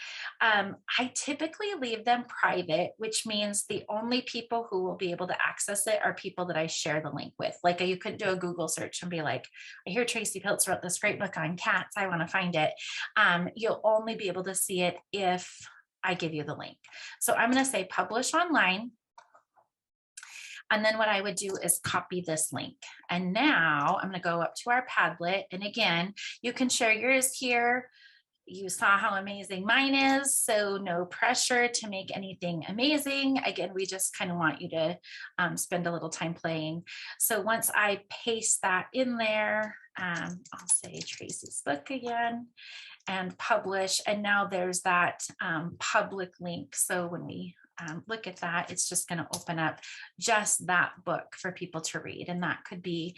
I typically leave them private, which means the only people who will be able to access it are people that I share the link with. Like you couldn't do a Google search and be like, I hear Traci Piltz wrote this great book on cats, I want to find it. You'll only be able to see it if I give you the link. So I'm going to say publish online. And then what I would do is copy this link. And now I'm going to go up to our Padlet. And again, you can share yours here. You saw how amazing mine is, so no pressure to make anything amazing. Again, we just kind of want you to spend a little time playing. So once I paste that in there, I'll say Tracy's book again and publish. And now there's that public link. So when we look at that, it's just going to open up just that book for people to read. And that could be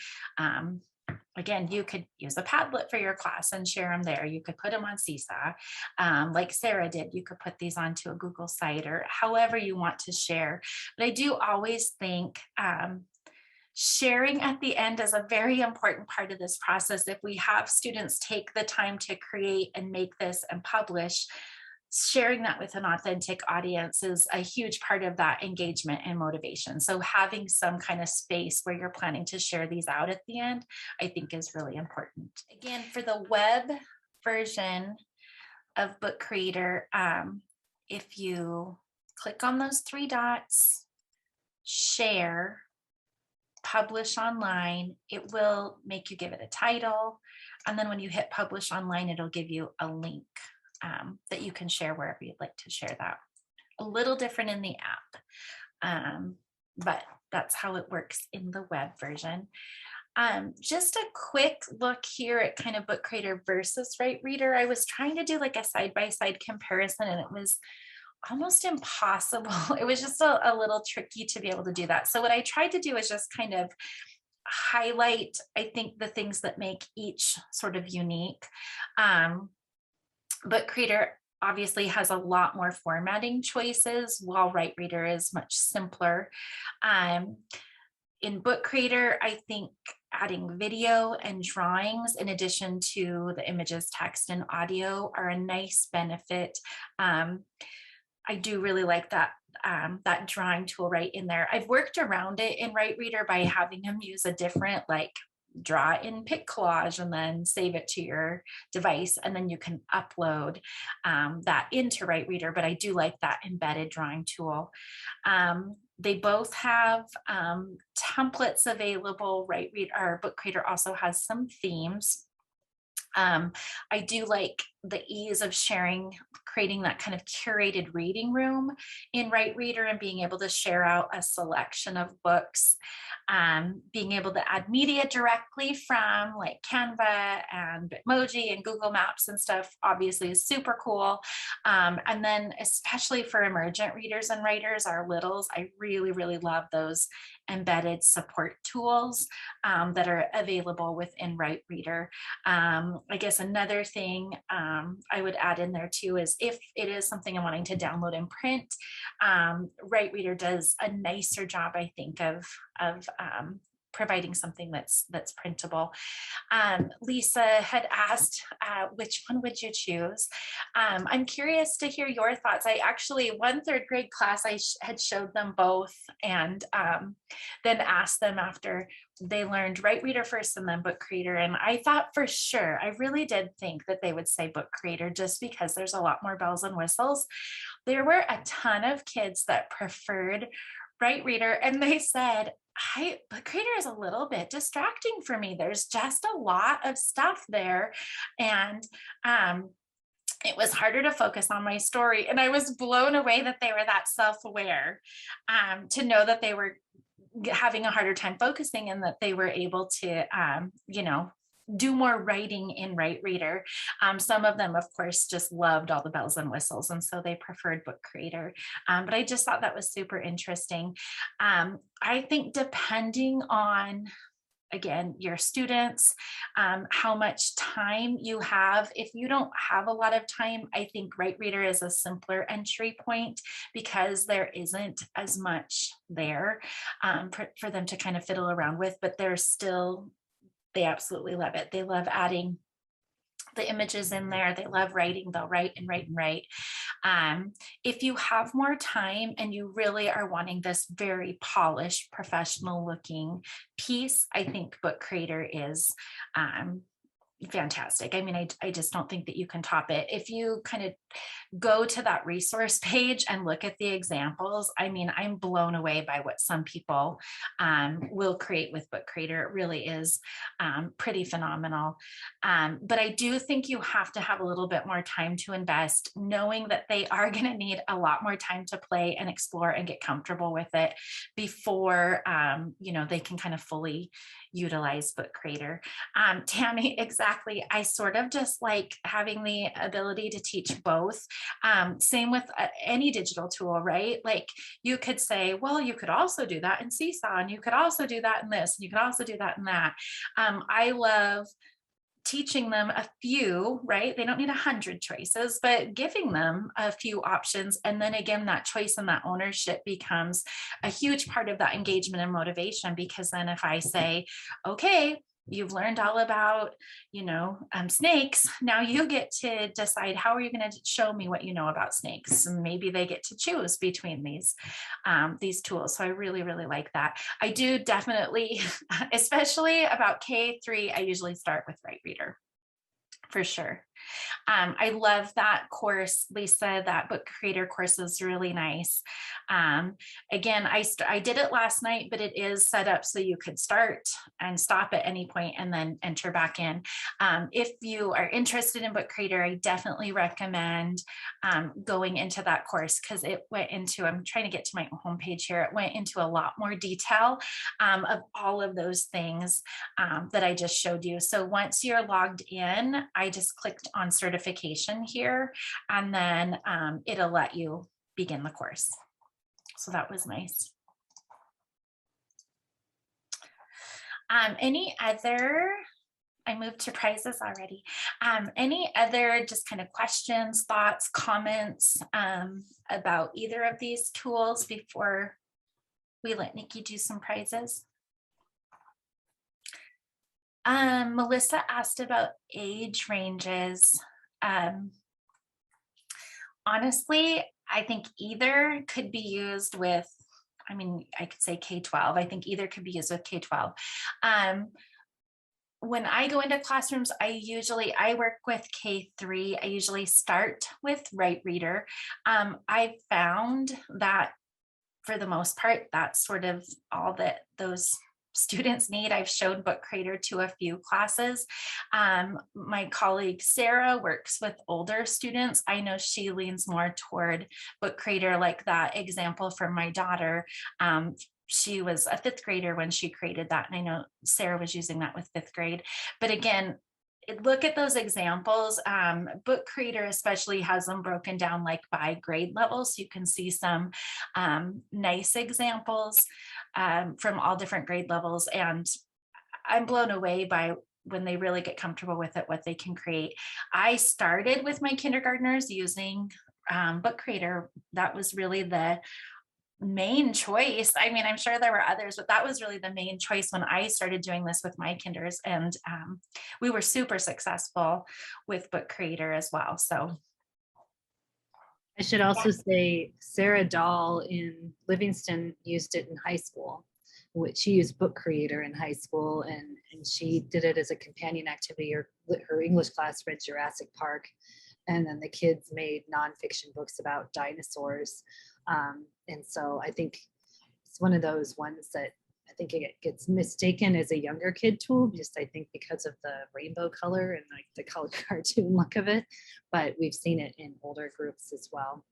again, you could use a Padlet for your class and share them there. You could put them on Seesaw, like Sarah did. You could put these onto a Google site or however you want to share. But I do always think sharing at the end is a very important part of this process. If we have students take the time to create and make this and publish, sharing that with an authentic audience is a huge part of that engagement and motivation. So having some kind of space where you're planning to share these out at the end, I think is really important. Again, for the web version of Book Creator, if you click on those three dots, share, publish online, it will make you give it a title. And then when you hit publish online, it'll give you a link that you can share wherever you'd like to share that. A little different in the app, but that's how it works in the web version. Just a quick look here at kind of Book Creator versus WriteReader. I was trying to do like a side-by-side comparison and it was almost impossible. It was just a little tricky to be able to do that. So what I tried to do is just kind of highlight, I think, the things that make each sort of unique. Book Creator obviously has a lot more formatting choices, while WriteReader is much simpler. In Book Creator, I think adding video and drawings in addition to the images, text, and audio are a nice benefit. I do really like that that drawing tool right in there. I've worked around it in WriteReader by having them use a different draw in pick collage and then save it to your device, and then you can upload that into WriteReader. But I do like that embedded drawing tool. They both have templates available. Book Creator also has some themes. I do like the ease of creating that kind of curated reading room in WriteReader and being able to share out a selection of books, being able to add media directly from like Canva and Bitmoji and Google Maps and stuff obviously is super cool. And then especially for emergent readers and writers, our littles, I really, really love those embedded support tools that are available within WriteReader. I guess another thing I would add in there too is if it is something I'm wanting to download and print, WriteReader does a nicer job, I think, of providing something that's printable. Lisa had asked, which one would you choose? I'm curious to hear your thoughts. I actually, one third grade class, I had showed them both and then asked them after they learned WriteReader first and then Book Creator. And I thought for sure, I really did think that they would say Book Creator just because there's a lot more bells and whistles. There were a ton of kids that preferred WriteReader and they said, Book Creator is a little bit distracting for me. There's just a lot of stuff there. And it was harder to focus on my story. And I was blown away that they were that self-aware to know that they were having a harder time focusing and that they were able to, do more writing in WriteReader. Some of them, of course, just loved all the bells and whistles, and so they preferred Book Creator. But I just thought that was super interesting. I think depending on, again, your students, how much time you have. If you don't have a lot of time, I think WriteReader is a simpler entry point because there isn't as much there for them to kind of fiddle around with, but they absolutely love it. They love adding the images in there. They love writing. They'll write and write and write. If you have more time and you really are wanting this very polished, professional looking piece, I think Book Creator is fantastic. I mean, I just don't think that you can top it. If you kind of go to that resource page and look at the examples, I mean, I'm blown away by what some people will create with Book Creator. It really is pretty phenomenal. But I do think you have to have a little bit more time to invest, knowing that they are going to need a lot more time to play and explore and get comfortable with it before, they can kind of fully utilize Book Creator. Tammy, exactly. I sort of just like having the ability to teach both. Same with any digital tool, right? Like you could say, well, you could also do that in Seesaw, and you could also do that in this, and you could also do that in that. I love teaching them a few, right? They don't need 100 choices, but giving them a few options. And then again, that choice and that ownership becomes a huge part of that engagement and motivation, because then if I say, okay, you've learned all about, snakes. Now you get to decide, how are you going to show me what you know about snakes? And maybe they get to choose between these tools. So I really, really like that. I do definitely, especially about K3, I usually start with WriteReader for sure. I love that course, Lisa. That Book Creator course is really nice. Again, I did it last night, but it is set up so you could start and stop at any point and then enter back in. If you are interested in Book Creator, I definitely recommend going into that course, because it went into, I'm trying to get to my homepage here, it went into a lot more detail of all of those things that I just showed you. So once you're logged in, I just clicked on certification here, and then it'll let you begin the course. So that was nice. Any other, I moved to prizes already. Any other just kind of questions, thoughts, comments about either of these tools before we let Nikki do some prizes? Melissa asked about age ranges. Honestly, I think either could be used with, I could say K-12. I think either could be used with K-12. When I go into classrooms, I work with K-3. I usually start with WriteReader. I found that for the most part, that's sort of all that those students need. I've showed Book Creator to a few classes. My colleague Sarah works with older students. I know she leans more toward Book Creator, like that example from my daughter. She was a 5th grader when she created that, and I know Sarah was using that with 5th grade. But again, look at those examples. Book Creator especially has them broken down like by grade level, so you can see some nice examples from all different grade levels. And I'm blown away by when they really get comfortable with it, what they can create. I started with my kindergartners using Book Creator. That was really the main choice. I'm sure there were others, but that was really the main choice when I started doing this with my kinders. And we were super successful with Book Creator as well. So I should also say Sarah Dahl in Livingston used it in high school. She used Book Creator in high school, and she did it as a companion activity. Her English class read Jurassic Park, and then the kids made nonfiction books about dinosaurs. And so I think it's one of those ones that I think it gets mistaken as a younger kid tool, just I think because of the rainbow color and like the color cartoon look of it, but we've seen it in older groups as well.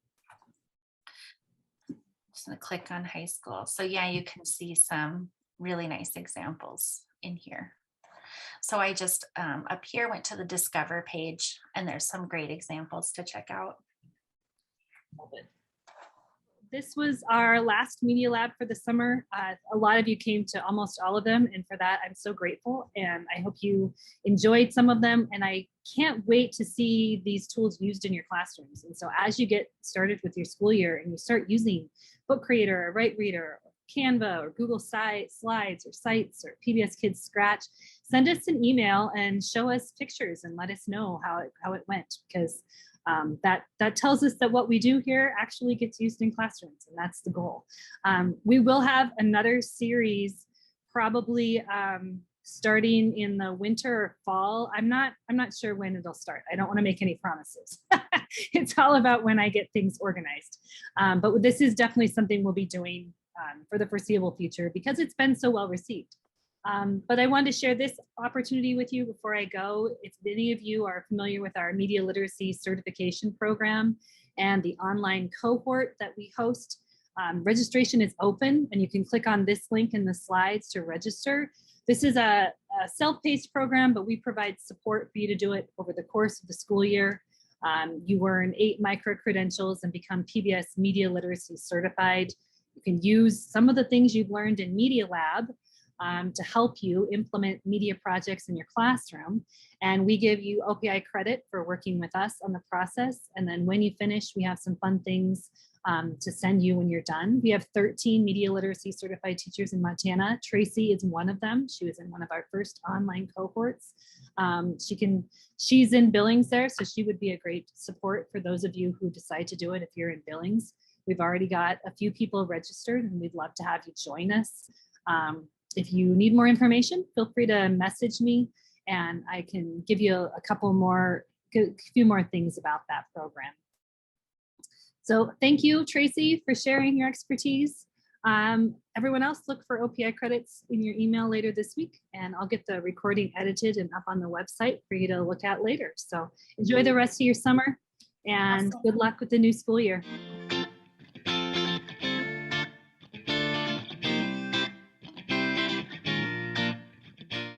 Just gonna click on high school. So yeah, you can see some really nice examples in here. So I just up here went to the Discover page, and there's some great examples to check out. Love it. this was our last Media Lab for the summer. A lot of you came to almost all of them, and for that, I'm so grateful. And I hope you enjoyed some of them. And I can't wait to see these tools used in your classrooms. And so as you get started with your school year and you start using Book Creator or WriteReader, or Canva or Google Slides or Sites or PBS Kids Scratch, send us an email and show us pictures and let us know how it went, because that tells us that what we do here actually gets used in classrooms, and that's the goal. We will have another series probably starting in the winter or fall. I'm not sure when it'll start. I don't want to make any promises. It's all about when I get things organized. But this is definitely something we'll be doing for the foreseeable future because it's been so well received. But I wanted to share this opportunity with you before I go. If any of you are familiar with our media literacy certification program and the online cohort that we host, registration is open, and you can click on this link in the slides to register. This is a self-paced program, but we provide support for you to do it over the course of the school year. You earn 8 micro-credentials and become PBS Media Literacy Certified. You can use some of the things you've learned in Media Lab to help you implement media projects in your classroom. And we give you OPI credit for working with us on the process. And then when you finish, we have some fun things to send you when you're done. We have 13 media literacy certified teachers in Montana. Tracy is one of them. She was in one of our first online cohorts. She's in Billings there, so she would be a great support for those of you who decide to do it if you're in Billings. We've already got a few people registered, and we'd love to have you join us. If you need more information, feel free to message me, and I can give you a few more things about that program. So thank you, Tracy, for sharing your expertise. Everyone else, look for OPI credits in your email later this week, and I'll get the recording edited and up on the website for you to look at later. So enjoy the rest of your summer, and good luck with the new school year.